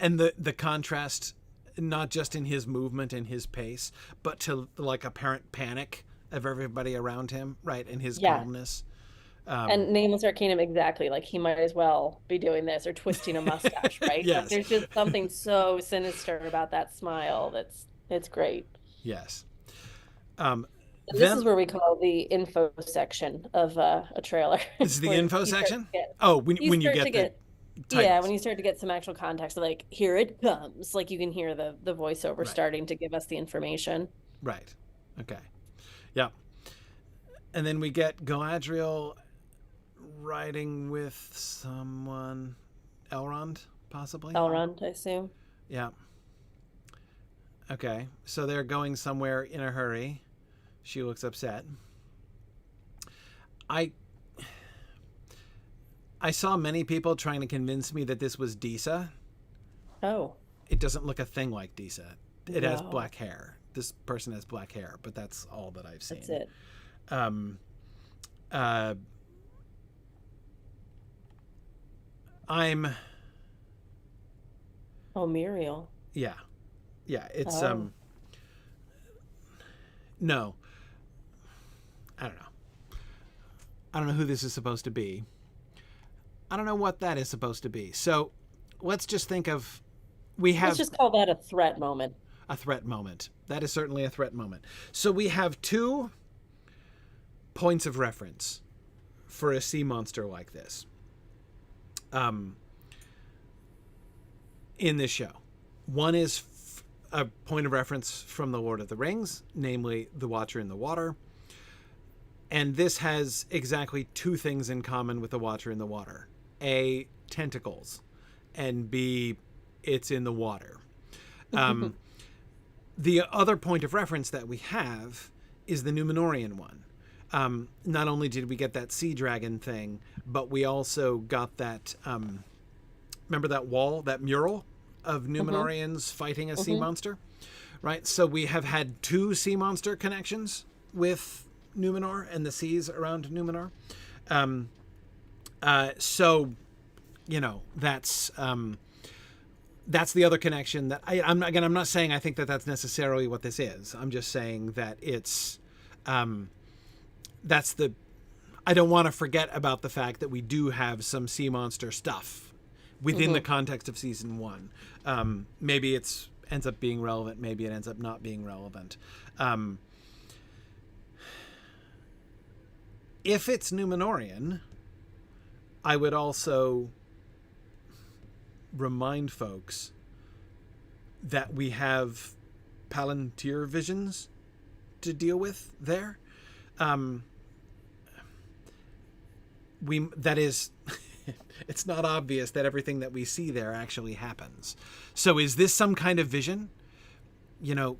And the contrast, not just in his movement and his pace, but to like apparent panic of everybody around him, right? And his calmness. And Nameless Arcanum, exactly. Like he might as well be doing this or twisting a mustache, right? Yes. Like, there's just something so sinister about that smile. It's great. Yes. This is where we call the info section of a trailer. This is the info section? When you get the titles. When you start to get some actual context, like here it comes. Like you can hear the voiceover starting to give us the information. Right. Okay. Yeah. And then we get Galadriel riding with someone. Elrond, possibly? Elrond, I assume. Yeah. Okay, so they're going somewhere in a hurry. She looks upset. I saw many people trying to convince me that this was Disa. Oh. It doesn't look a thing like Disa. It has No. black hair. This person has black hair, but that's all that I've seen. That's it. I'm... Oh, Muriel. Yeah. Yeah, it's... Oh. No. I don't know. I don't know who this is supposed to be. I don't know what that is supposed to be. So let's just think of... We have... Let's just call that a threat moment. A threat moment. That is certainly a threat moment. So we have 2 points of reference for a sea monster like this in this show. One is a point of reference from The Lord of the Rings, namely the Watcher in the Water. And this has exactly 2 things in common with the Watcher in the Water. A, tentacles, and B, it's in the water. The other point of reference that we have is the Numenorian one. Not only did we get that sea dragon thing, but we also got that, remember that wall, that mural of Numenorians fighting a sea monster? Right? So we have had 2 sea monster connections with Numenor and the seas around Numenor. So, you know, that's the other connection that I'm not saying I think that that's necessarily what this is. I'm just saying that it's, that's the, I don't want to forget about the fact that we do have some sea monster stuff within the context of season 1. Maybe it's ends up being relevant. Maybe it ends up not being relevant. If it's Numenorian, I would also remind folks that we have Palantir visions to deal with there. That is, it's not obvious that everything that we see there actually happens. So is this some kind of vision? You know,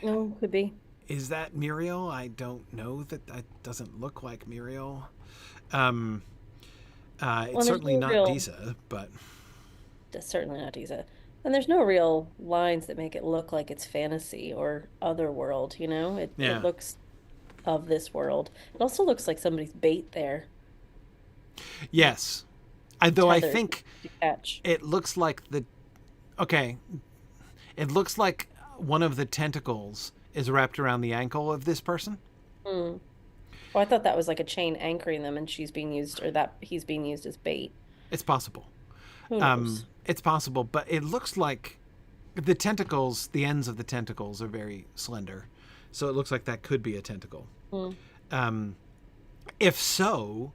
No, could be. is that Muriel? I don't know. That doesn't look like Muriel. It's certainly not Disa, but... That's certainly not Disa. And there's no real lines that make it look like it's fantasy or other world, you know? It looks of this world. It also looks like somebody's bait there. Yes. Though I think to catch. it looks like it looks like one of the tentacles is wrapped around the ankle of this person. Well, I thought that was like a chain anchoring them and she's being used, or that he's being used as bait. It's possible. Who knows? It's possible, but it looks like the tentacles, the ends of the tentacles are very slender. So it looks like that could be a tentacle. If so,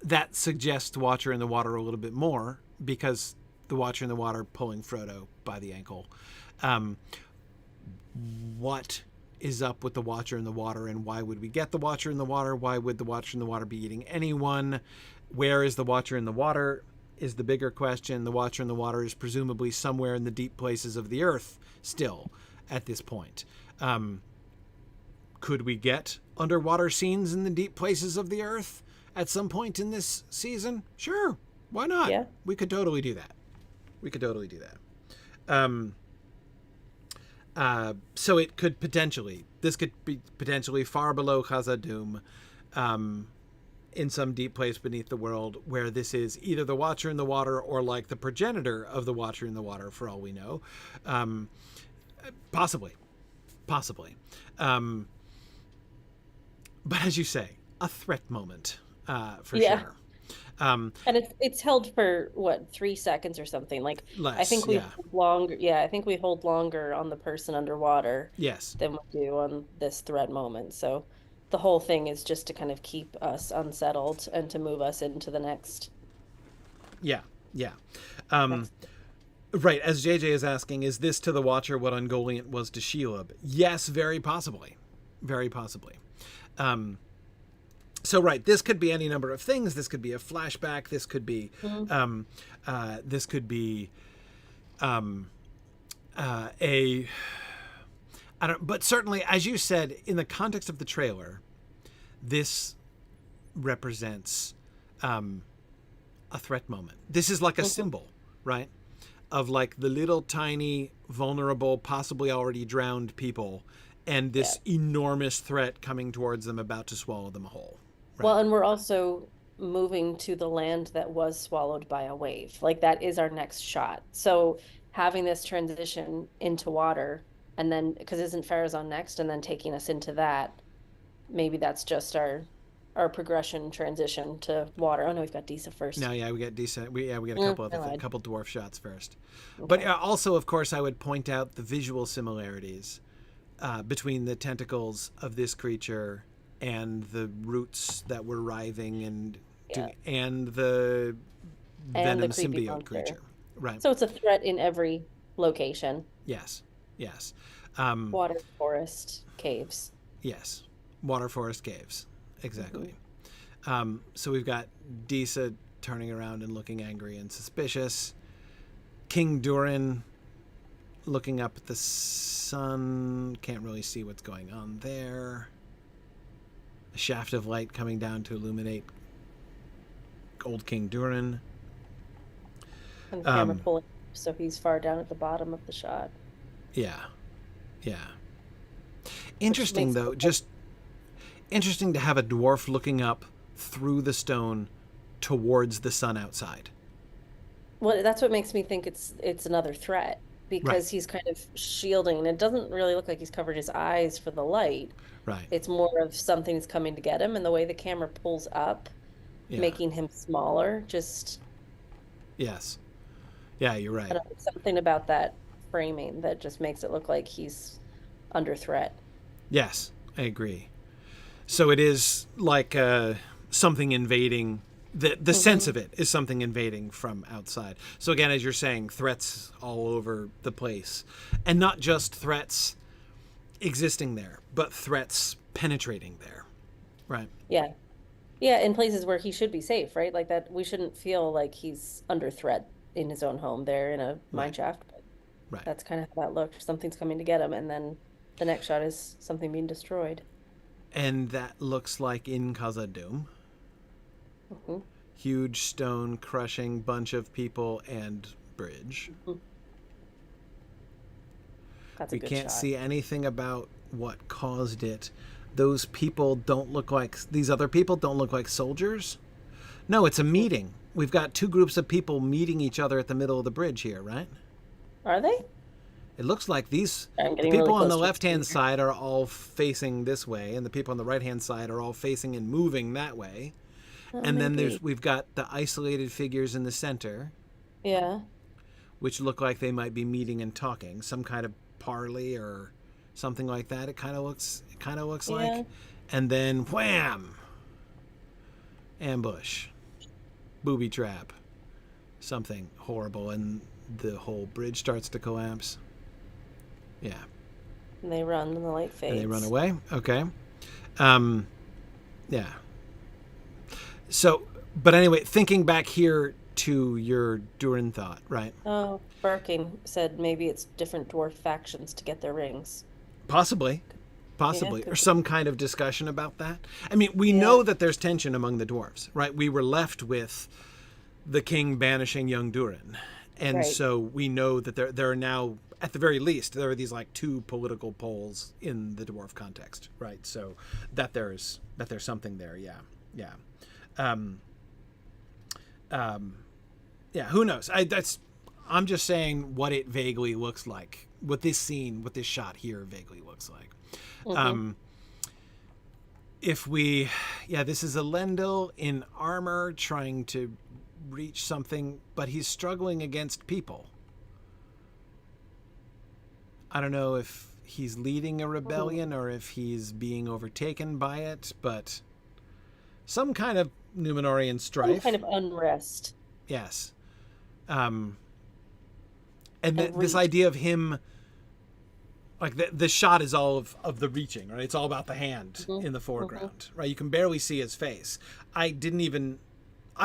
that suggests Watcher in the Water a little bit more, because the Watcher in the Water pulling Frodo by the ankle. What is up with the Watcher in the Water, and why would we get the Watcher in the Water? Why would the Watcher in the Water be eating anyone? Where is the Watcher in the Water is the bigger question. The Watcher in the Water is presumably somewhere in the deep places of the earth still at this point. Could we get underwater scenes in the deep places of the earth at some point in this season? Sure. Why not? Yeah. We could totally do that. So it could potentially, this could be potentially far below Khazad-dûm, in some deep place beneath the world, where this is either the Watcher in the Water or like the progenitor of the Watcher in the Water, for all we know. Possibly. But as you say, a threat moment, for sure. And it's held for what, 3 seconds or something. Like Less, I think we hold longer. Yeah, I think we hold longer on the person underwater. Yes. Than we do on this threat moment. So the whole thing is just to kind of keep us unsettled and to move us into the next. Yeah. Right. As JJ is asking, is this to the Watcher what Ungoliant was to Shelob? Yes, very possibly. So right, this could be any number of things. This could be a flashback. This could be a I don't. But certainly, as you said, in the context of the trailer, this represents a threat moment. This is like a symbol, right? Of like the little tiny, vulnerable, possibly already drowned people, and this enormous threat coming towards them, about to swallow them whole. Right? Well, and we're also moving to the land that was swallowed by a wave. Like that is our next shot. So having this transition into water, and then because isn't Farazan next, and then taking us into that, maybe that's just our progression transition to water. Oh no, we've got Disa first. No, yeah, we got Disa. We got a couple dwarf shots first. Okay. But also, of course, I would point out the visual similarities between the tentacles of this creature and the roots that were writhing and the venom the creepy symbiote monster. creature. Right. So it's a threat in every location. Yes. Water, forest, caves. Yes. Water, forest, caves. Exactly. So we've got Disa turning around and looking angry and suspicious. King Durin looking up at the sun. Can't really see what's going on there. A shaft of light coming down to illuminate old King Durin. And the camera pulling, so he's far down at the bottom of the shot. Yeah. Interesting, though. Just interesting to have a dwarf looking up through the stone towards the sun outside. Well, that's what makes me think it's another threat, because he's kind of shielding, and it doesn't really look like he's covered his eyes for the light. Right. It's more of something's coming to get him, and the way the camera pulls up, making him smaller, just... Yes. Yeah, you're right. I don't know, something about that framing that just makes it look like he's under threat. Yes, I agree. So it is like something invading. The sense of it is something invading from outside. So again, as you're saying, threats all over the place. And not just threats existing there, but threats penetrating there. Right? Yeah. Yeah, in places where he should be safe, right? Like that, we shouldn't feel like he's under threat in his own home there in a mine shaft. But Right. that's kind of how that looked. Something's coming to get him, and then the next shot is something being destroyed. And that looks like in Khazad-dûm. Huge stone crushing bunch of people and bridge. That's a We good can't shot. see anything about what caused it. Those people don't look like... These other people don't look like soldiers? No, it's a meeting. We've got two groups of people meeting each other at the middle of the bridge here, right? Are they? It looks like these... I'm The getting people really on the close to left-hand it. side are all facing this way, and the people on the right-hand side are all facing and moving that way. And then maybe. we've got the isolated figures in the center, Yeah. which look like they might be meeting and talking, some kind of parley or something like that. It kind of looks like. And then wham, ambush, booby trap, something horrible, and the whole bridge starts to collapse. Yeah, And they run, and the light fades. and they run away. Okay, yeah. So, but anyway, thinking back here to your Durin thought, right? Oh, Barking said maybe it's different dwarf factions to get their rings. Possibly, could or be. some kind of discussion about that. I mean, we know that there's tension among the dwarves, right? We were left with the king banishing young Durin, and Right. so we know that there are now, at the very least, there are these like two political poles in the dwarf context, right? So that there's something there, yeah. Yeah, who knows? I'm just saying what it vaguely looks like. What this scene, what this shot here vaguely looks like. This is Elendil in armor trying to reach something, but he's struggling against people. I don't know if he's leading a rebellion or if he's being overtaken by it, but some kind of Numenorian strife. Some kind of unrest. Yes. And this reach. idea of him, Like the shot is all of the reaching, right? It's all about the hand in the foreground, right? You can barely see his face. I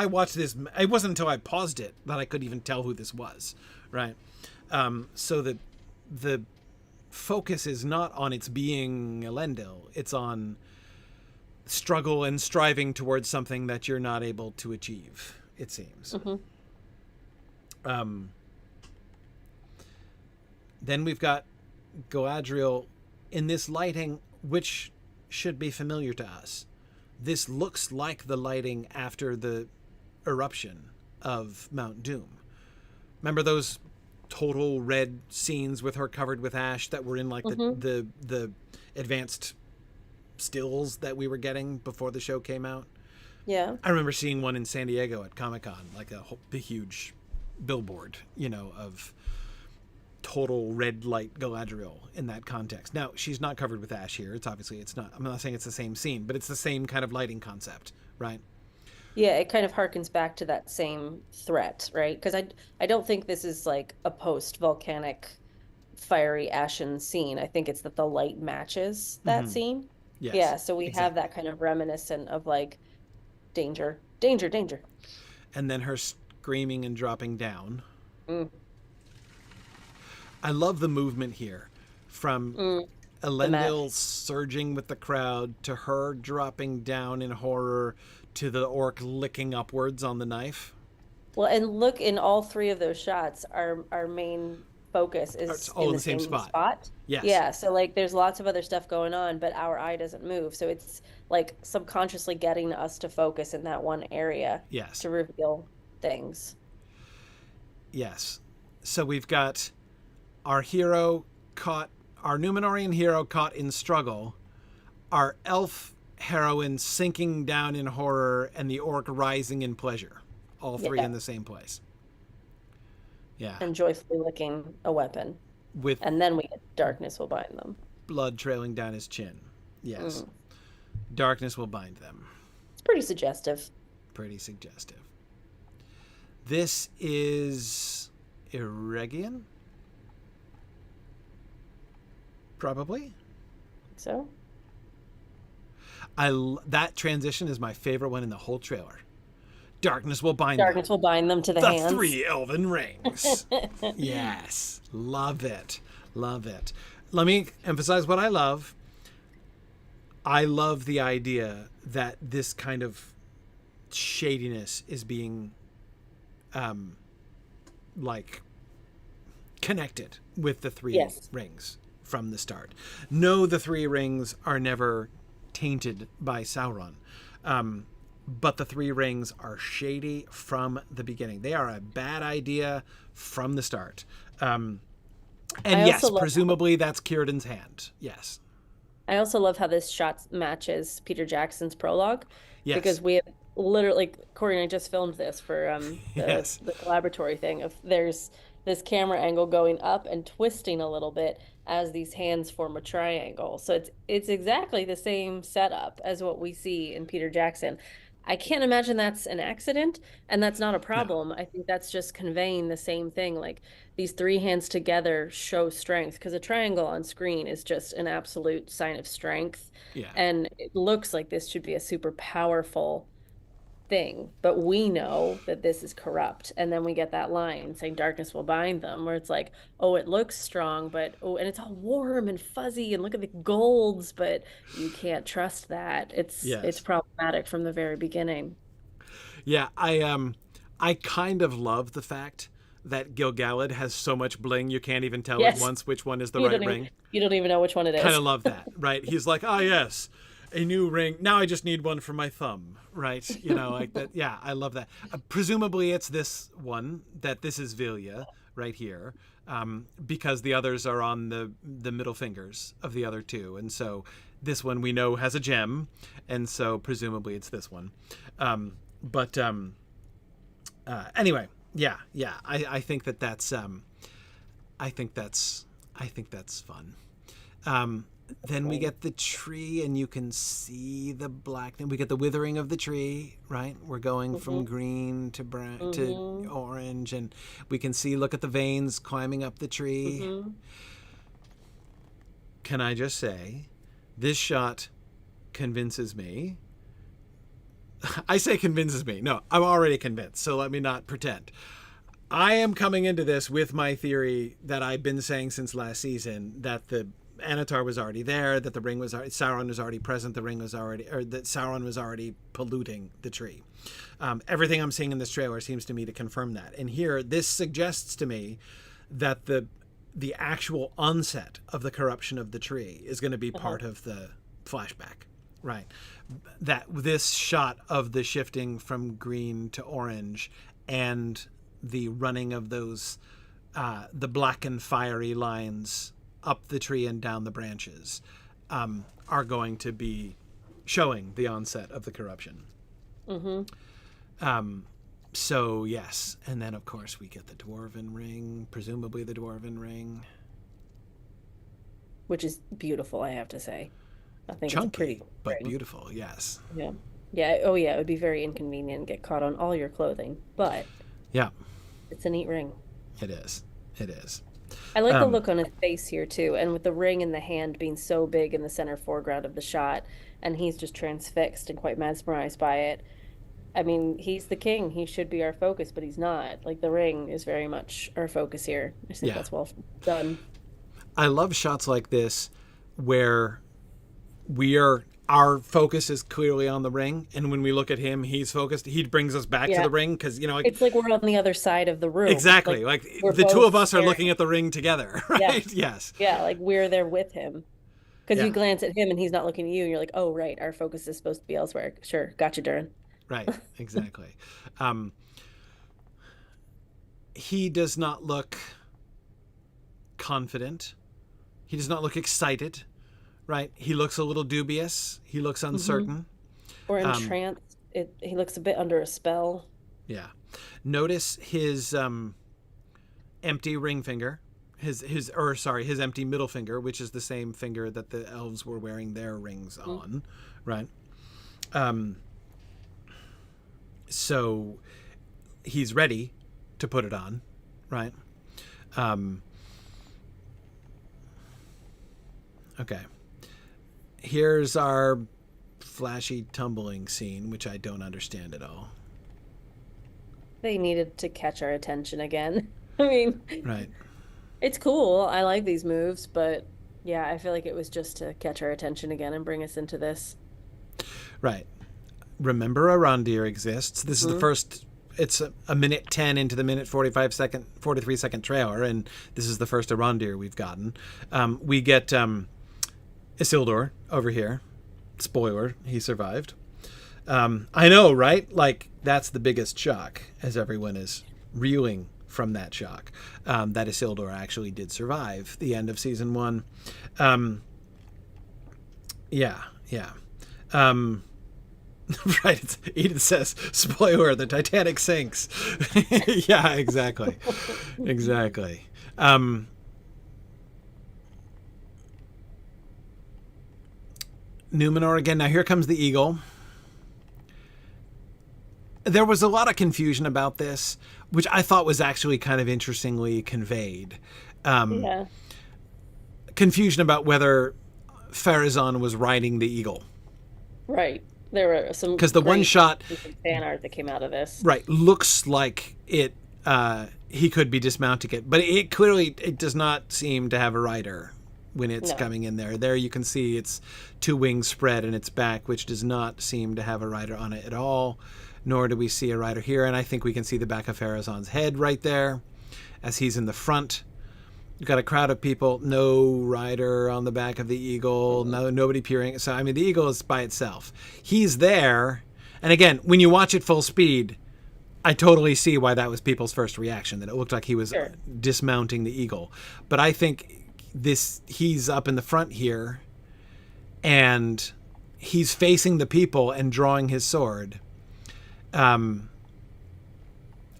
watched this. It wasn't until I paused it that I could even tell who this was, right? So the focus is not on its being Elendil. It's on struggle and striving towards something that you're not able to achieve, it seems. Then we've got Galadriel in this lighting, which should be familiar to us. This looks like the lighting after the eruption of Mount Doom. Remember those total red scenes with her covered with ash that were in like the advanced stills that we were getting before the show came out? Yeah. I remember seeing one in San Diego at Comic-Con, like a big, huge billboard, of total red light Galadriel in that context. Now, she's not covered with ash here. It's not, I'm not saying it's the same scene, but it's the same kind of lighting concept, right? Yeah, it kind of harkens back to that same threat, right? Because I don't think this is like a post-volcanic fiery ashen scene. I think it's that the light matches that scene. Yes, yeah, so we exactly. have that kind of reminiscent of like danger, danger, danger. And then her screaming and dropping down. I love the movement here from Elendil surging with the crowd to her dropping down in horror to the orc licking upwards on the knife. Well, and look, in all three of those shots, our main focus is It's all in the same spot. Yes. Yeah, so like there's lots of other stuff going on, but our eye doesn't move. So it's like subconsciously getting us to focus in that one area Yes. to reveal things. Yes. So we've got our Numenorian hero caught in struggle, our elf heroine sinking down in horror, and the orc rising in pleasure. All three in the same place. Yeah. And joyfully licking a weapon. And then we get darkness will bind them. Blood trailing down his chin. Yes. Darkness will bind them. It's pretty suggestive. Pretty suggestive. This is Eregion? Probably. So? That transition is my favorite one in the whole trailer. Darkness will bind Darkness will bind them to the hands. The 3 elven rings. Yes. Love it. Love it. Let me emphasize what I love. I love the idea that this kind of shadiness is being connected with the 3 rings from the start. No, the 3 rings are never tainted by Sauron. But the 3 rings are shady from the beginning. They are a bad idea from the start. And yes, presumably that's Círdan's hand. Yes. I also love how this shot matches Peter Jackson's prologue. Yes. Because we have literally, Corey and I just filmed this for the collaboratory thing. There's this camera angle going up and twisting a little bit as these hands form a triangle. So it's exactly the same setup as what we see in Peter Jackson. I can't imagine that's an accident, and that's not a problem. No. I think that's just conveying the same thing. Like, these 3 hands together show strength, because a triangle on screen is just an absolute sign of strength. Yeah. And it looks like this should be a super powerful thing, but we know that this is corrupt. And then we get that line saying darkness will bind them, where it's like, oh, it looks strong, but and it's all warm and fuzzy, and look at the golds, but you can't trust that. It's problematic from the very beginning. Yeah, I kind of love the fact that Gil-galad has so much bling you can't even tell at once which one is the right ring. You don't even know which one it is. Kind of love that, right? He's like, yes, a new ring. Now I just need one for my thumb, right? Like that. Yeah, I love that. Presumably it's this one, that this is Vilya right here, because the others are on the middle fingers of the other 2. And so this one we know has a gem, and so presumably it's this one. Anyway, yeah. I think that's fun. Then we get the tree, and you can see the black. Then we get the withering of the tree, right? We're going from green to brown to orange, and we can see, look at the veins climbing up the tree. can I just say, this shot convinces me. I say convinces me. No, I'm already convinced, so let me not pretend. I am coming into this with my theory that I've been saying since last season, that the Anatar was already there, that the ring was already, Sauron was already present, the ring was already, or that Sauron was already polluting the tree. Everything I'm seeing in this trailer seems to me to confirm that. And here, this suggests to me that the actual onset of the corruption of the tree is going to be part of the flashback, right? That this shot of the shifting from green to orange and the running of those, the black and fiery lines up the tree and down the branches, are going to be showing the onset of the corruption. So yes, and then of course we get the dwarven ring, presumably the dwarven ring, which is beautiful, I have to say. I think chunky, it's a pretty but ring. beautiful. Yes. Yeah. Yeah. Oh yeah. It would be very inconvenient and get caught on all your clothing, but Yeah, it's a neat ring. it is. It is. I like the look on his face here too, and with the ring in the hand being so big in the center foreground of the shot, and he's just transfixed and quite mesmerized by it. I mean, he's the king. He should be our focus, but he's not. Like, the ring is very much our focus here. I think that's well done. I love shots like this where our focus is clearly on the ring, and when we look at him, he's focused. He brings us back to the ring because, like, it's like we're on the other side of the room. Exactly. Like the two of us are looking at the ring together, right? Yes. Yeah, like we're there with him. Because you glance at him and he's not looking at you, and you're like, oh, right, our focus is supposed to be elsewhere. Sure, gotcha, Durin. Right, exactly. He does not look confident. He does not look excited, right? He looks a little dubious. He looks uncertain. Or entranced. He looks a bit under a spell. Yeah. Notice his empty ring finger, his empty middle finger, which is the same finger that the elves were wearing their rings on, right? So he's ready to put it on, right? Okay. Here's our flashy tumbling scene, which I don't understand at all. They needed to catch our attention again. I mean, right. It's cool. I like these moves, but yeah, I feel like it was just to catch our attention again and bring us into this. Right. Remember, Arondir exists. This is the first. It's a minute 10 into the minute 43 second trailer, and this is the first Arondir we've gotten. We get Isildur over here. Spoiler: he survived. I know, right? Like, that's the biggest shock, as everyone is reeling from that shock. That Isildur actually did survive the end of season 1. Yeah. Right. Edith says, spoiler, the Titanic sinks. Yeah, exactly. Exactly. Numenor again. Now here comes the eagle. There was a lot of confusion about this, which I thought was actually kind of interestingly conveyed. Confusion about whether Pharazôn was riding the eagle. Right. There were some, because the one shot fan art that came out of this, right, looks like it. He could be dismounting it, but it clearly does not seem to have a rider when it's coming in there. There you can see its two wings spread and its back, which does not seem to have a rider on it at all. Nor do we see a rider here, and I think we can see the back of Pharazôn's head right there, as he's in the front. You've got a crowd of people, no rider on the back of the eagle, nobody peering. So, I mean, the eagle is by itself. He's there. And again, when you watch it full speed, I totally see why that was people's first reaction, that it looked like he was dismounting the eagle. But I think he's up in the front here, and he's facing the people and drawing his sword. I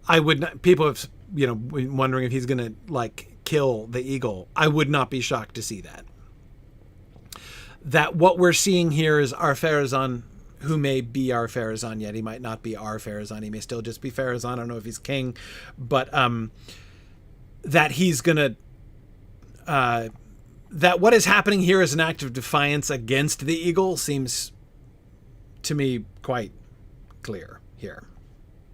would not, people have, been wondering if he's going to, like, kill the eagle. I would not be shocked to see that. That what we're seeing here is our Pharazôn, who may be our Pharazôn yet. He might not be our Pharazôn. He may still just be Pharazôn. I don't know if he's king, but that he's gonna that what is happening here is an act of defiance against the eagle seems to me quite clear here.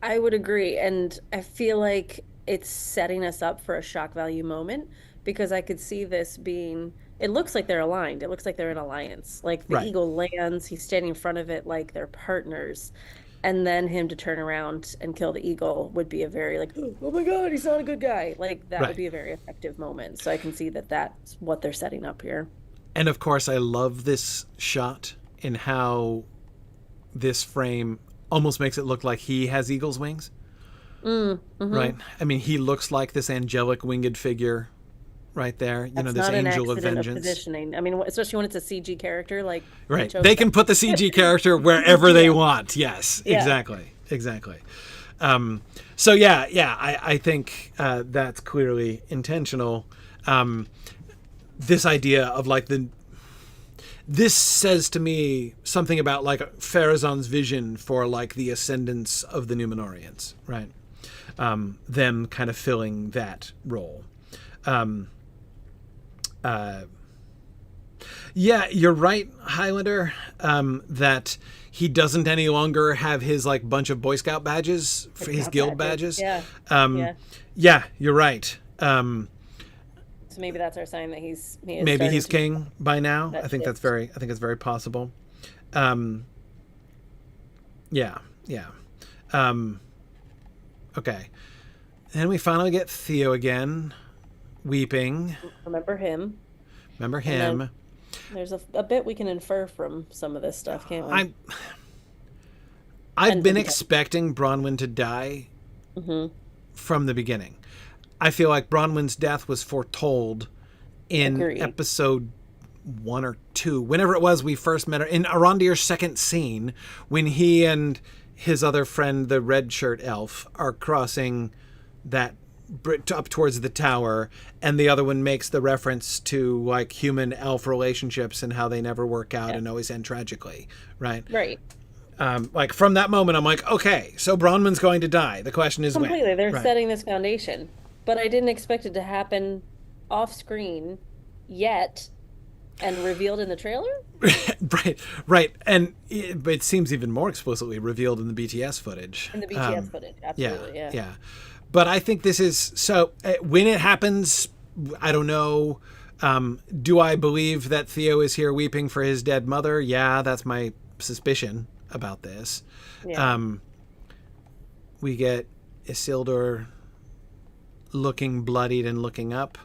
I would agree. And I feel like it's setting us up for a shock value moment, because I could see this being, it looks like they're aligned. It looks like they're in alliance. Like the eagle lands, he's standing in front of it like they're partners. And then him to turn around and kill the eagle would be a very like, oh my God, he's not a good guy. Like that would be a very effective moment. So I can see that that's what they're setting up here. And of course, I love this shot in how this frame almost makes it look like he has eagle's wings. Right? I mean, he looks like this angelic winged figure right there. You know, this angel of vengeance. Positioning. I mean, especially when it's a CG character, like they can put the CG character wherever they want. Yes, exactly. So I think that's clearly intentional. This idea of like this says to me something about like Pharazôn's vision for like the ascendance of the Numenorians, right? Them kind of filling that role. Yeah, you're right, Highlander, that he doesn't any longer have his like bunch of Boy Scout badges, his guild badges. Yeah, you're right. So maybe that's our sign that he's maybe he's king by now. I think it's very possible. Okay. And we finally get Theo again, weeping. Remember him. There's a bit we can infer from some of this stuff, can't we? I've been expecting Bronwyn to die from the beginning. I feel like Bronwyn's death was foretold in episode 1 or 2, whenever it was we first met her, in Arondir's second scene, when he and his other friend, the red shirt elf, are crossing that up towards the tower, and the other one makes the reference to like human elf relationships and how they never work out and always end tragically, right? Like from that moment I'm like, okay, so Bronwyn's going to die. The question is when. Completely. They're setting this foundation, but I didn't expect it to happen off screen yet and revealed in the trailer. Right. And it seems even more explicitly revealed in the BTS footage. Absolutely. Yeah. But I think this is, so when it happens, I don't know. Do I believe that Theo is here weeping for his dead mother? Yeah, that's my suspicion about this. We get Isildur looking bloodied and looking up.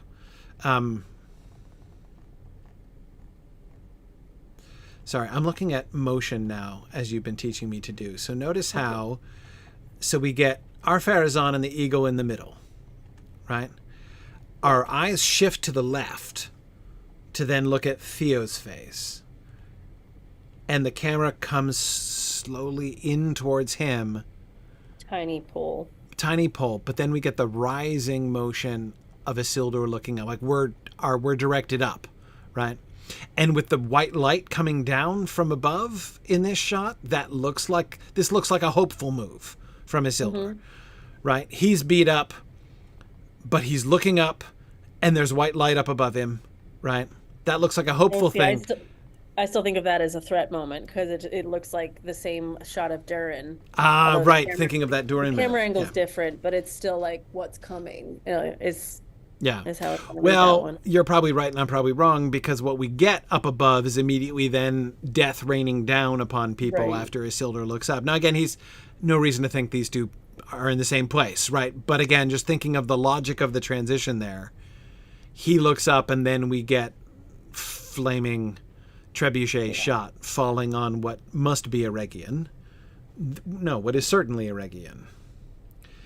Sorry, I'm looking at motion now, as you've been teaching me to do. So notice how, so we get our Pharazôn and the eagle in the middle, right? Our eyes shift to the left to then look at Theo's face. And the camera comes slowly in towards him. Tiny pull, but then we get the rising motion of Isildur looking up. Like we're directed up, right? And with the white light coming down from above in this shot, looks like a hopeful move from Isildur, right? He's beat up, but he's looking up, and there's white light up above him, right? That looks like a hopeful thing. I still think of that as a threat moment, because it looks like the same shot of Durin. Right. Thinking of that Durin. The camera angle's different, but it's still like what's coming. Is how it's well, you're probably right and I'm probably wrong, because what we get up above is immediately then death raining down upon people after Isildur looks up. Now, again, he's no reason to think these two are in the same place, right? But again, just thinking of the logic of the transition there, he looks up and then we get flaming trebuchet shot falling on what must be a Regian. No, what is certainly a Regian.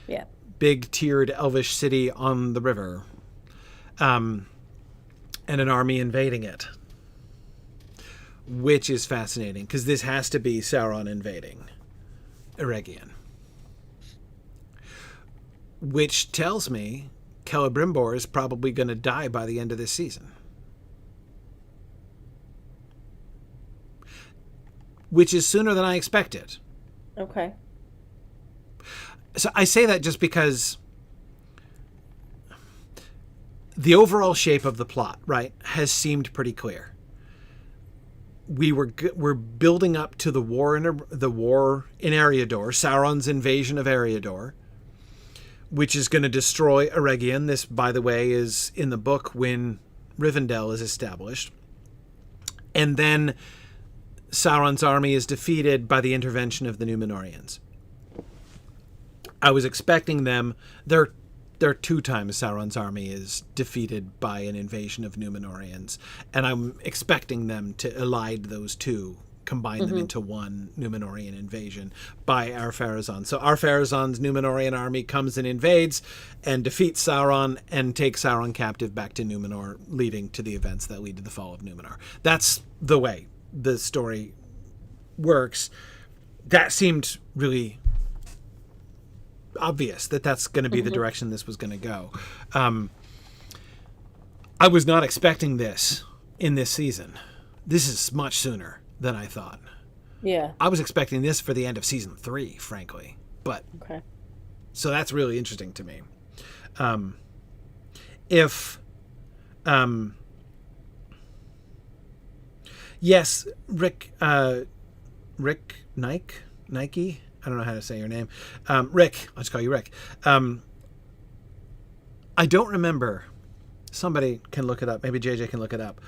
Yeah. Big tiered elvish city on the river. And an army invading it. Which is fascinating, because this has to be Sauron invading Eregion. Which tells me Celebrimbor is probably going to die by the end of this season. Which is sooner than I expected. Okay. So I say that just because the overall shape of the plot, right, has seemed pretty clear. We're building up to the war in Eriador, Sauron's invasion of Eriador, which is going to destroy Eregion. This, by the way, is in the book when Rivendell is established. And then Sauron's army is defeated by the intervention of the Numenorians. I was expecting them... There are 2 times Sauron's army is defeated by an invasion of Numenorians, and I'm expecting them to elide those 2, combine them into one Numenorian invasion by Ar-Pharazôn. So Ar-Pharazôn's Numenorian army comes and invades and defeats Sauron and takes Sauron captive back to Numenor, leading to the events that lead to the fall of Numenor. That's the way the story works. That seemed really obvious that that's going to be the direction this was going to go. I was not expecting this in this season. This is much sooner than I thought. Yeah. I was expecting this for the end of season 3, frankly. But okay. So that's really interesting to me. Yes, Rick Nike. I don't know how to say your name. Rick, I'll just call you Rick. I don't remember. Somebody can look it up. Maybe JJ can look it up.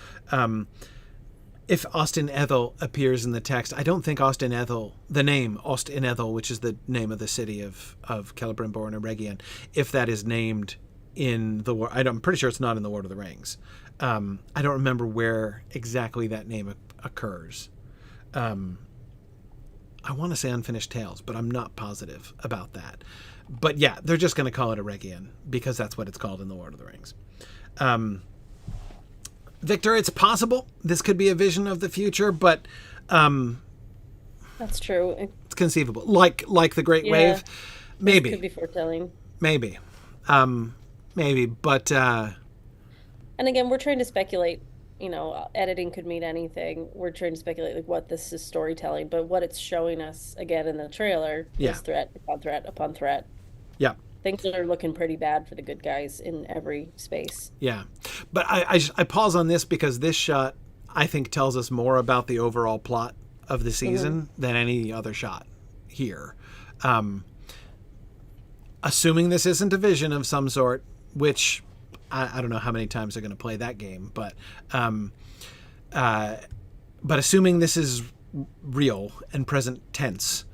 If Ostin Ethel appears in the text, I don't think Ostin Ethel, the name Ostin Ethel, which is the name of the city of Celebrimbor and Eregion, if that is named in the war, I'm pretty sure it's not in the Lord of the Rings. I don't remember where exactly that name occurs. I want to say Unfinished Tales, but I'm not positive about that. But yeah, they're just going to call it Eregion because that's what it's called in the Lord of the Rings. Victor, it's possible this could be a vision of the future, but that's true. It's conceivable. Like the Great Wave, maybe. It could be foretelling. Maybe, but. And again, we're trying to speculate. You know, editing could mean anything. We're trying to speculate like what this is storytelling, but what it's showing us again in the trailer is threat upon threat upon threat. Yeah. Things are looking pretty bad for the good guys in every space. Yeah. But I pause on this because this shot, I think, tells us more about the overall plot of the season than any other shot here. Assuming this isn't a vision of some sort, which I don't know how many times they're going to play that game, but assuming this is real and present tense,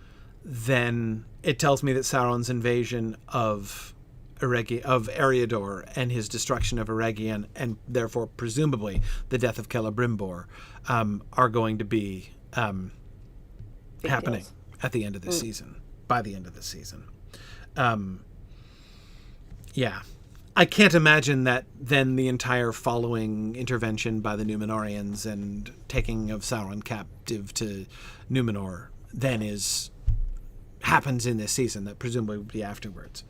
then it tells me that Sauron's invasion of Eriador and his destruction of Eregion, and therefore presumably the death of Celebrimbor, are going to be happening at the end of this season. By the end of this season, yeah. I can't imagine that then the entire following intervention by the Numenorians and taking of Sauron captive to Numenor then happens in this season. That presumably would be afterwards.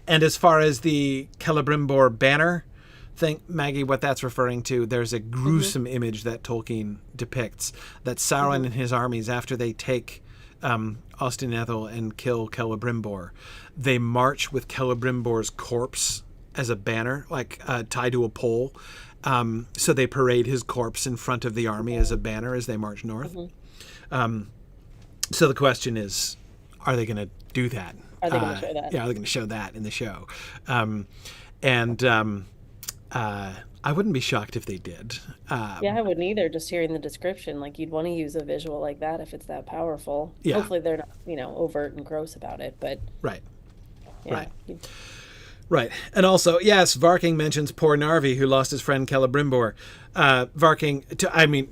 And as far as the Celebrimbor banner thing, Maggie, what that's referring to, there's a gruesome image that Tolkien depicts that Sauron and his armies, after they take Ostin Ethel and kill Celebrimbor, they march with Celebrimbor's corpse as a banner, like tied to a pole. So they parade his corpse in front of the army as a banner as they march north. So the question is, are they going to do that? Are they going to show that? Yeah, are they going to show that in the show? I wouldn't be shocked if they did. Yeah, I wouldn't either, just hearing the description. Like, you'd want to use a visual like that if it's that powerful. Yeah. Hopefully they're not, overt and gross about it, but... Right. Yeah, right. Right. And also, yes, Varking mentions poor Narvi, who lost his friend Celebrimbor.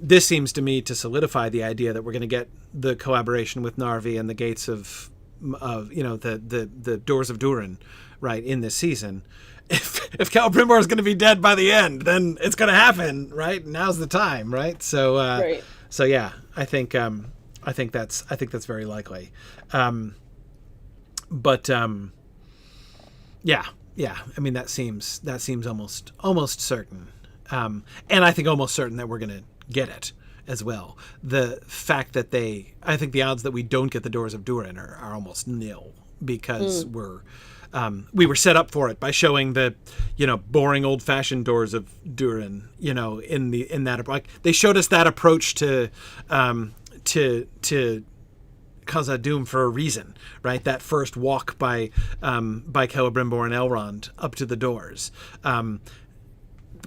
This seems to me to solidify the idea that we're going to get the collaboration with Narvi and the gates of the doors of Durin, right, in this season. If Celebrimbor is going to be dead by the end, then it's going to happen, right? Now's the time, right? So, right. So yeah, I think that's very likely. Yeah. I mean, that seems almost certain, and I think almost certain that we're going to get it as well. The fact that I think the odds that we don't get the Doors of Durin are almost nil because we're we were set up for it by showing the, boring old-fashioned doors of Durin, in that, like, they showed us that approach to Khazad-dûm for a reason, right? That first walk by Celebrimbor and Elrond up to the doors.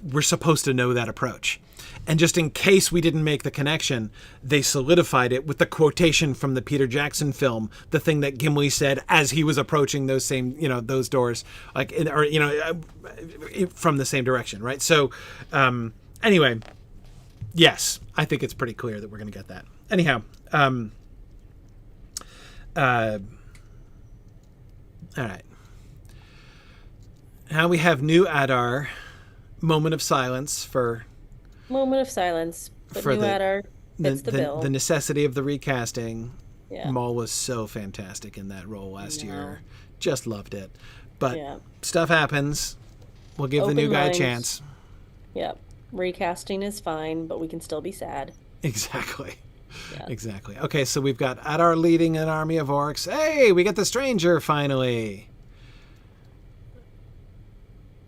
We're supposed to know that approach. And just in case we didn't make the connection, they solidified it with the quotation from the Peter Jackson film, the thing that Gimli said as he was approaching those same, those doors, like, from the same direction, right? So, anyway, yes, I think it's pretty clear that we're going to get that. Anyhow, all right. Now we have new Adar. Moment of silence for... Moment of silence. But for new Adar fits the bill. The necessity of the recasting. Yeah. Maul was so fantastic in that role last year. Just loved it. But Yeah. stuff happens. We'll give the new guy a chance. Yep. Recasting is fine, but we can still be sad. Exactly. Yeah. Exactly. Okay, so we've got Adar leading an army of orcs. Hey, we get the stranger finally.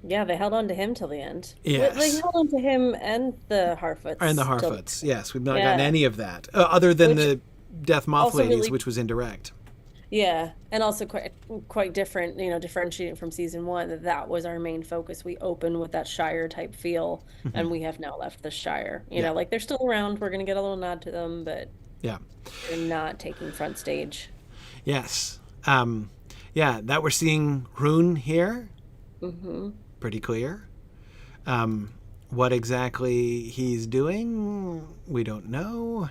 Yeah, they held on to him till the end. Yes. They held on to him and the Harfoots. And the Harfoots, yes. We've not gotten any of that. Other than the Death Moth ladies, which was indirect. Yeah, and also quite different, differentiating from season 1, that was our main focus. We opened with that Shire type feel, and we have now left the Shire. You know, like, they're still around. We're going to get a little nod to them, but they're not taking front stage. Yes. That we're seeing Rune here. Mm-hmm. Pretty clear. What exactly he's doing, we don't know.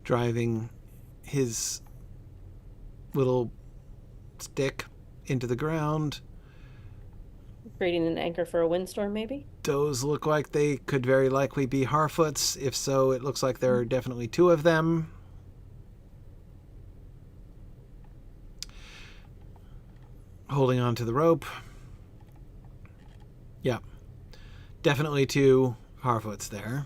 Driving his little stick into the ground. Creating an anchor for a windstorm, maybe? Those look like they could very likely be Harfoots. If so, it looks like there are definitely 2 of them. Holding on to the rope. Yeah. Definitely 2 Harfoots there.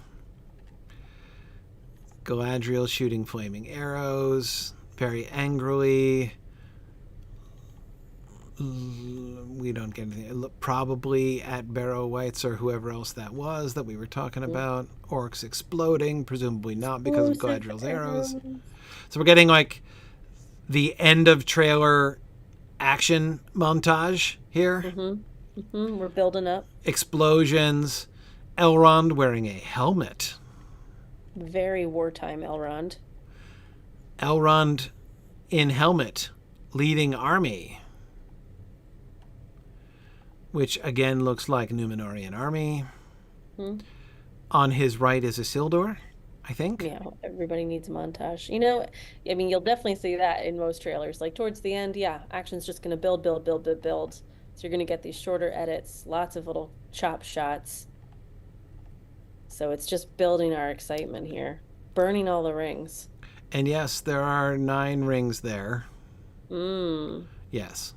Galadriel shooting flaming arrows very angrily. We don't get anything. Probably at Barrow Whites or whoever else that was that we were talking about. Orcs exploding, presumably not because of Galadriel's arrows. So we're getting like the end of trailer action montage here. We're building up. Explosions. Elrond wearing a helmet. Very wartime Elrond. Elrond in helmet, leading army. Which again looks like Numenorian army. On his right is Isildur, I think. Yeah, everybody needs a montage. You'll definitely see that in most trailers. Like, towards the end, action's just going to build. So you're going to get these shorter edits, lots of little chop shots. So it's just building our excitement here. Burning all the rings. And yes, there are 9 rings there. Yes.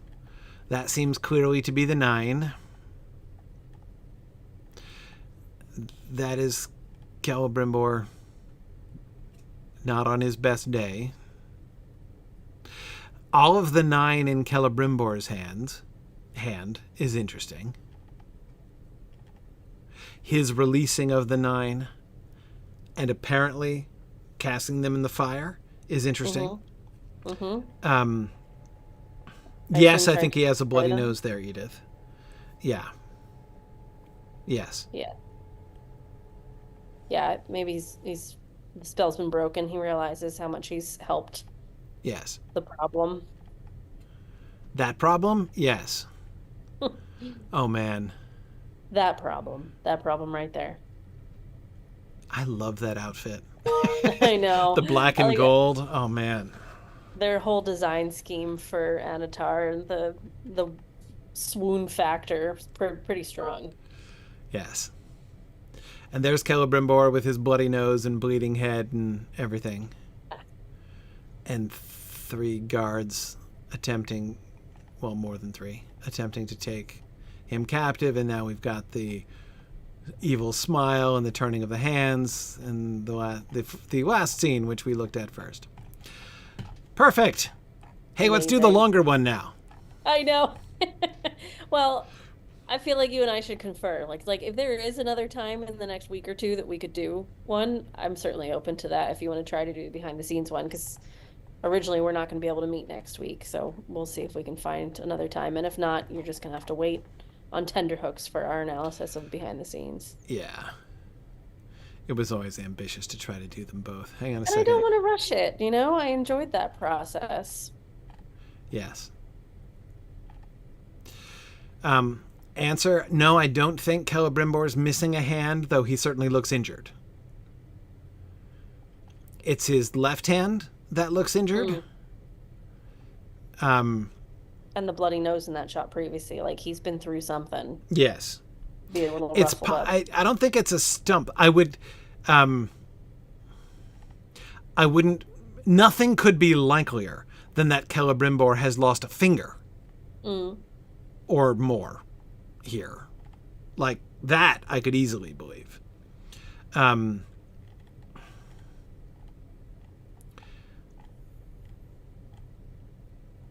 That seems clearly to be the 9. That is Celebrimbor not on his best day. All of the 9 in Celebrimbor's hand is interesting. His releasing of the 9 and apparently casting them in the fire is interesting. Yes, I think he has a bloody nose there, Edith. Yeah. Yes. Yeah, maybe he's the spell's been broken. He realizes how much he's helped. Yes. The problem. That problem? Yes. Oh, man. That problem right there. I love that outfit. I know. The black and gold. Oh, man. Their whole design scheme for Anatar and the swoon factor is pretty strong. Yes. And there's Celebrimbor with his bloody nose and bleeding head and everything. And 3 guards attempting, well, more than 3, attempting to take him captive. And now we've got the evil smile and the turning of the hands and the last scene, which we looked at first. Perfect. Hey, let's do the longer one now. I know. Well, I feel like you and I should confer. Like if there is another time in the next week or two that we could do one, I'm certainly open to that if you want to try to do the behind the scenes one, because originally we're not going to be able to meet next week. So we'll see if we can find another time. And if not, you're just going to have to wait on tenterhooks for our analysis of behind the scenes. Yeah. It was always ambitious to try to do them both. Hang on a And second. I don't want to rush it, you know? I enjoyed that process. Yes. Answer, no, I don't think Celebrimbor's missing a hand, though he certainly looks injured. It's his left hand that looks injured. And the bloody nose in that shot previously, like he's been through something. Yes. Be a little It's ruffled up. I don't think it's a stump. I wouldn't, nothing could be likelier than that Celebrimbor has lost a finger or more here. Like that I could easily believe.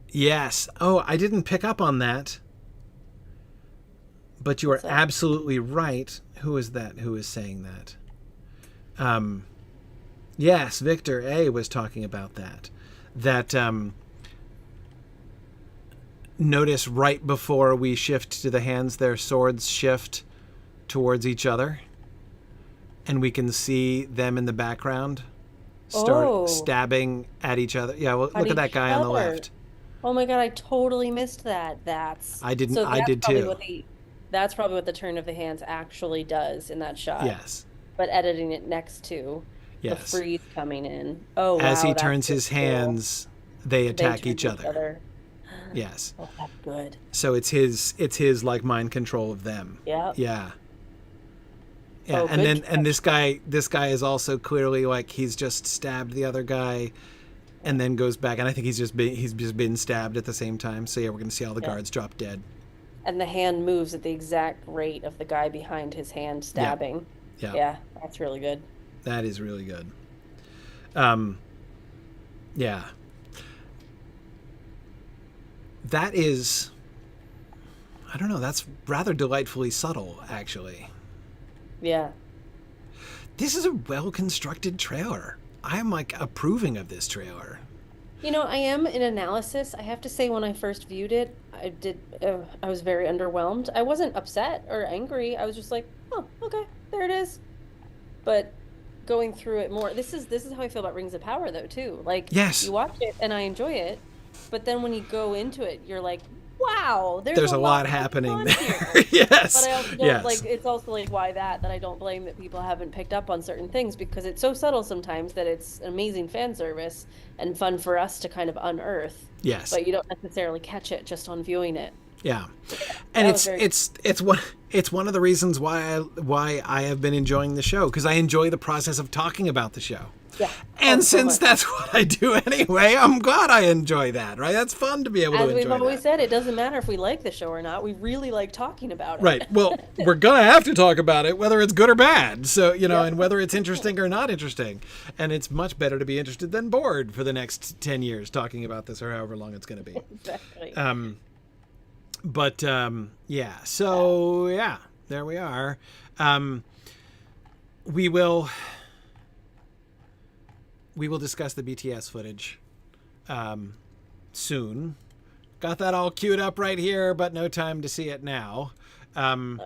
Yes. Oh, I didn't pick up on that. But you are absolutely right. Who is that? Who is saying that? Yes, Victor A was talking about that. That notice right before we shift to the hands, their swords shift towards each other. And we can see them in the background start stabbing at each other. Yeah, well, look at that guy on the left. Oh my god, I totally missed that. I did too. That's probably what the turn of the hands actually does in that shot. Yes. But editing it next to the freeze coming in. Oh, wow. As he turns his hands, they attack each other. Yes. Oh, that's good. So it's his like mind control of them. Yeah. Yeah. Yeah, and this guy is also clearly like he's just stabbed the other guy and then goes back, and I think he's just been stabbed at the same time. So yeah, we're going to see all the guards drop dead. And the hand moves at the exact rate of the guy behind his hand stabbing. Yeah. Yeah, that's really good. That is really good. Yeah. That is, I don't know, that's rather delightfully subtle, actually. Yeah. This is a well-constructed trailer. I'm like approving of this trailer. You know, I am in analysis. I have to say, when I first viewed it, I was very underwhelmed. I wasn't upset or angry. I was just like, oh, okay, there it is. But going through it more, this is how I feel about Rings of Power, though, too. Like, yes, you watch it and I enjoy it, but then when you go into it, you're like, wow, there's a lot happening there. Yes. But I also don't like, it's also like why that I don't blame that people haven't picked up on certain things, because it's so subtle sometimes that it's an amazing fan service and fun for us to kind of unearth. Yes. But you don't necessarily catch it just on viewing it. Yeah. And it's one of the reasons why I have been enjoying the show, because I enjoy the process of talking about the show. Yeah. And since that's what I do anyway, I'm glad I enjoy that, right? That's fun to be able to enjoy that. As we've always said, it doesn't matter if we like the show or not. We really like talking about it. Right. Well, we're going to have to talk about it, whether it's good or bad. So, you know, and whether it's interesting or not interesting. And it's much better to be interested than bored for the next 10 years talking about this, or however long it's going to be. Exactly. Yeah. So, yeah, there we are. We will discuss the BTS footage soon. Got that all queued up right here, but no time to see it now. Do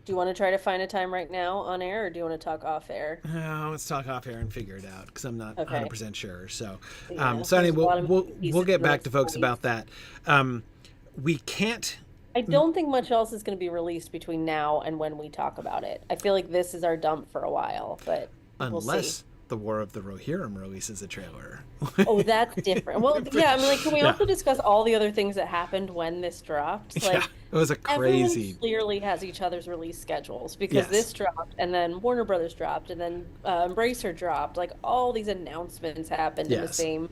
you want to try to find a time right now on air, or do you want to talk off air? Let's talk off air and figure it out, because I'm not 100% sure. So, yeah, so anyway, we'll get back to folks about that. We can't. I don't think much else is going to be released between now and when we talk about it. I feel like this is our dump for a while, but we'll see. The War of the Rohirrim releases a trailer. Oh, that's different. Well, yeah, I mean, like, can we also discuss all the other things that happened when this dropped? Like, it was a crazy. Everyone clearly has each other's release schedules, because this dropped, and then Warner Brothers dropped, and then Embracer dropped. Like, all these announcements happened in the same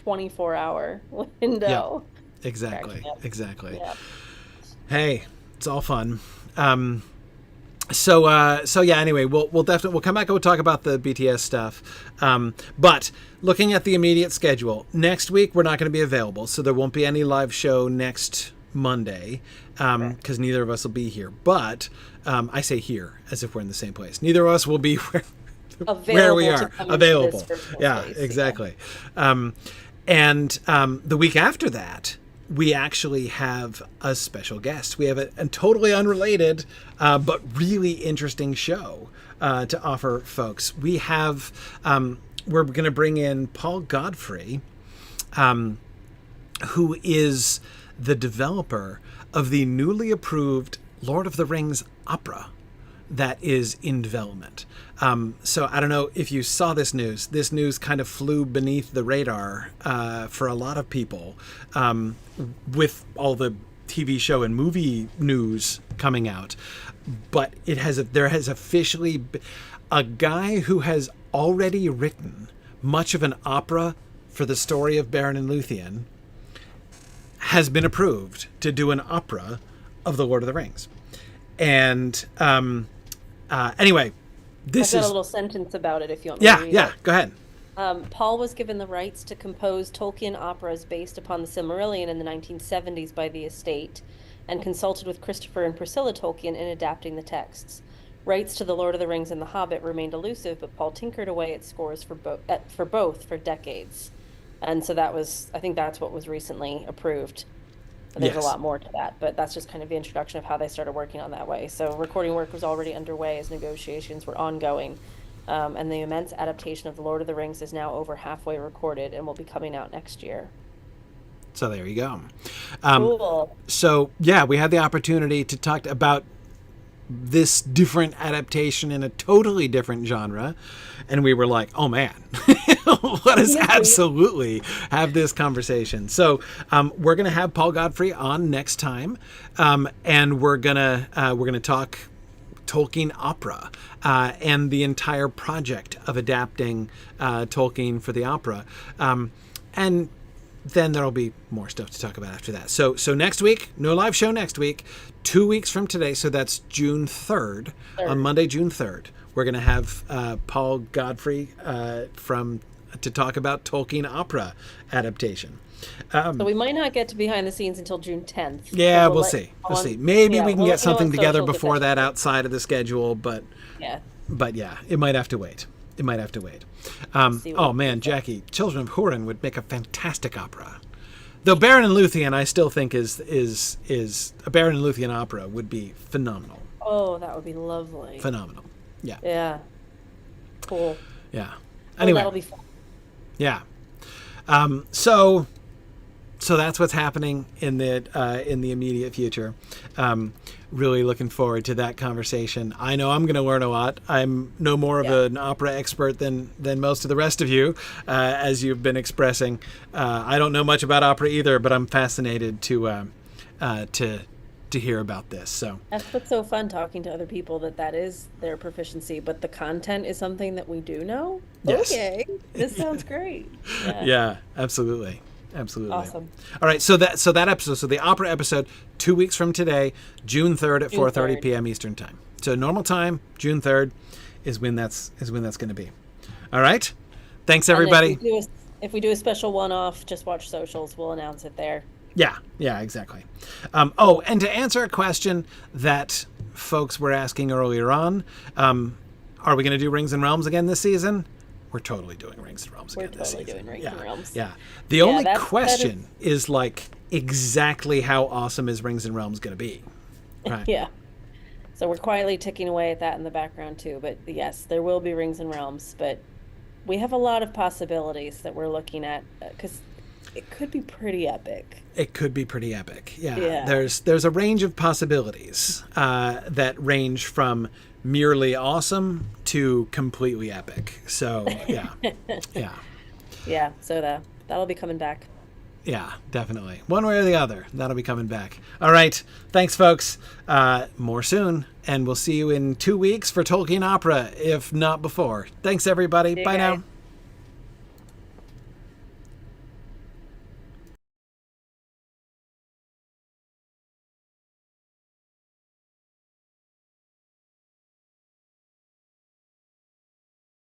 24-hour window. Yep. Exactly. Yep. Exactly. Yep. Hey, it's all fun. So yeah. Anyway, we'll definitely come back and we'll talk about the BTS stuff. But looking at the immediate schedule, next week we're not going to be available, so there won't be any live show next Monday because neither of us will be here. But I say here as if we're in the same place. Neither of us will be where we are available. Yeah, place, exactly. And the week after that, we actually have a special guest. We have a totally unrelated but really interesting show to offer folks. We have we're going to bring in Paul Godfrey, who is the developer of the newly approved Lord of the Rings opera that is in development. So I don't know if you saw this news. This news kind of flew beneath the radar for a lot of people with all the TV show and movie news coming out. But there has officially been a guy who has already written much of an opera for the story of Beren and Luthien has been approved to do an opera of the Lord of the Rings. And anyway, I've got a little sentence about it if you want me to read it. Go ahead. Paul was given the rights to compose Tolkien operas based upon the Silmarillion in the 1970s by the estate, and consulted with Christopher and Priscilla Tolkien in adapting the texts. Rights to The Lord of the Rings and The Hobbit remained elusive, but Paul tinkered away at scores for both for decades. And so I think that's what was recently approved. There's a lot more to that, but that's just kind of the introduction of how they started working on that way. So recording work was already underway as negotiations were ongoing. And the immense adaptation of The Lord of the Rings is now over halfway recorded and will be coming out next year. So there you go. Cool. So yeah, we had the opportunity to talk about this different adaptation in a totally different genre, and we were like, oh man, let us absolutely have this conversation. So we're gonna have Paul Godfrey on next time, and we're gonna talk Tolkien opera and the entire project of adapting Tolkien for the opera, and then there'll be more stuff to talk about after that. So next week, no live show next week. 2 weeks from today, so that's June 3rd. On Monday, June 3rd, we're going to have Paul Godfrey to talk about Tolkien opera adaptation. So we might not get to behind the scenes until June 10th. Yeah, we'll see. We'll see. Maybe we can get something together before that outside of the schedule, but yeah, it might have to wait. Oh man, Jackie, Children of Hurin would make a fantastic opera. Though Beren and Luthien, I still think is a Beren and Luthien opera would be phenomenal. Oh, that would be lovely. Phenomenal. Yeah. Yeah. Cool. Yeah. Anyway. That'll be fun. Yeah. So that's what's happening in the immediate future. Really looking forward to that conversation. I know I'm going to learn a lot. I'm no more of an opera expert than most of the rest of you, as you've been expressing. I don't know much about opera either, but I'm fascinated to hear about this. So that's what's so fun, talking to other people that is their proficiency, but the content is something that we do know. Yes. Okay, this sounds great. Yeah, absolutely. Awesome. All right, so that episode, so the opera episode, 2 weeks from today, June 3rd at 4:30 p.m. Eastern time. So normal time, June 3rd, is when that's going to be. All right. Thanks everybody. If we do a special one-off, just watch socials. We'll announce it there. Yeah, exactly. And to answer a question that folks were asking earlier on, are we going to do Rings and Realms again this season? We're totally doing Rings and Realms again this season. We're totally doing Rings and Realms. Yeah. The only question is like, exactly how awesome is Rings and Realms going to be? Right. Yeah. So we're quietly ticking away at that in the background too. But yes, there will be Rings and Realms. But we have a lot of possibilities that we're looking at, because it could be pretty epic. Yeah. There's a range of possibilities that range from merely awesome to completely epic. So yeah. Yeah, so that'll be coming back. Yeah, definitely. One way or the other, that'll be coming back. All right. Thanks, folks. More soon. And we'll see you in 2 weeks for Tolkien Opera, if not before. Thanks, everybody. Bye now.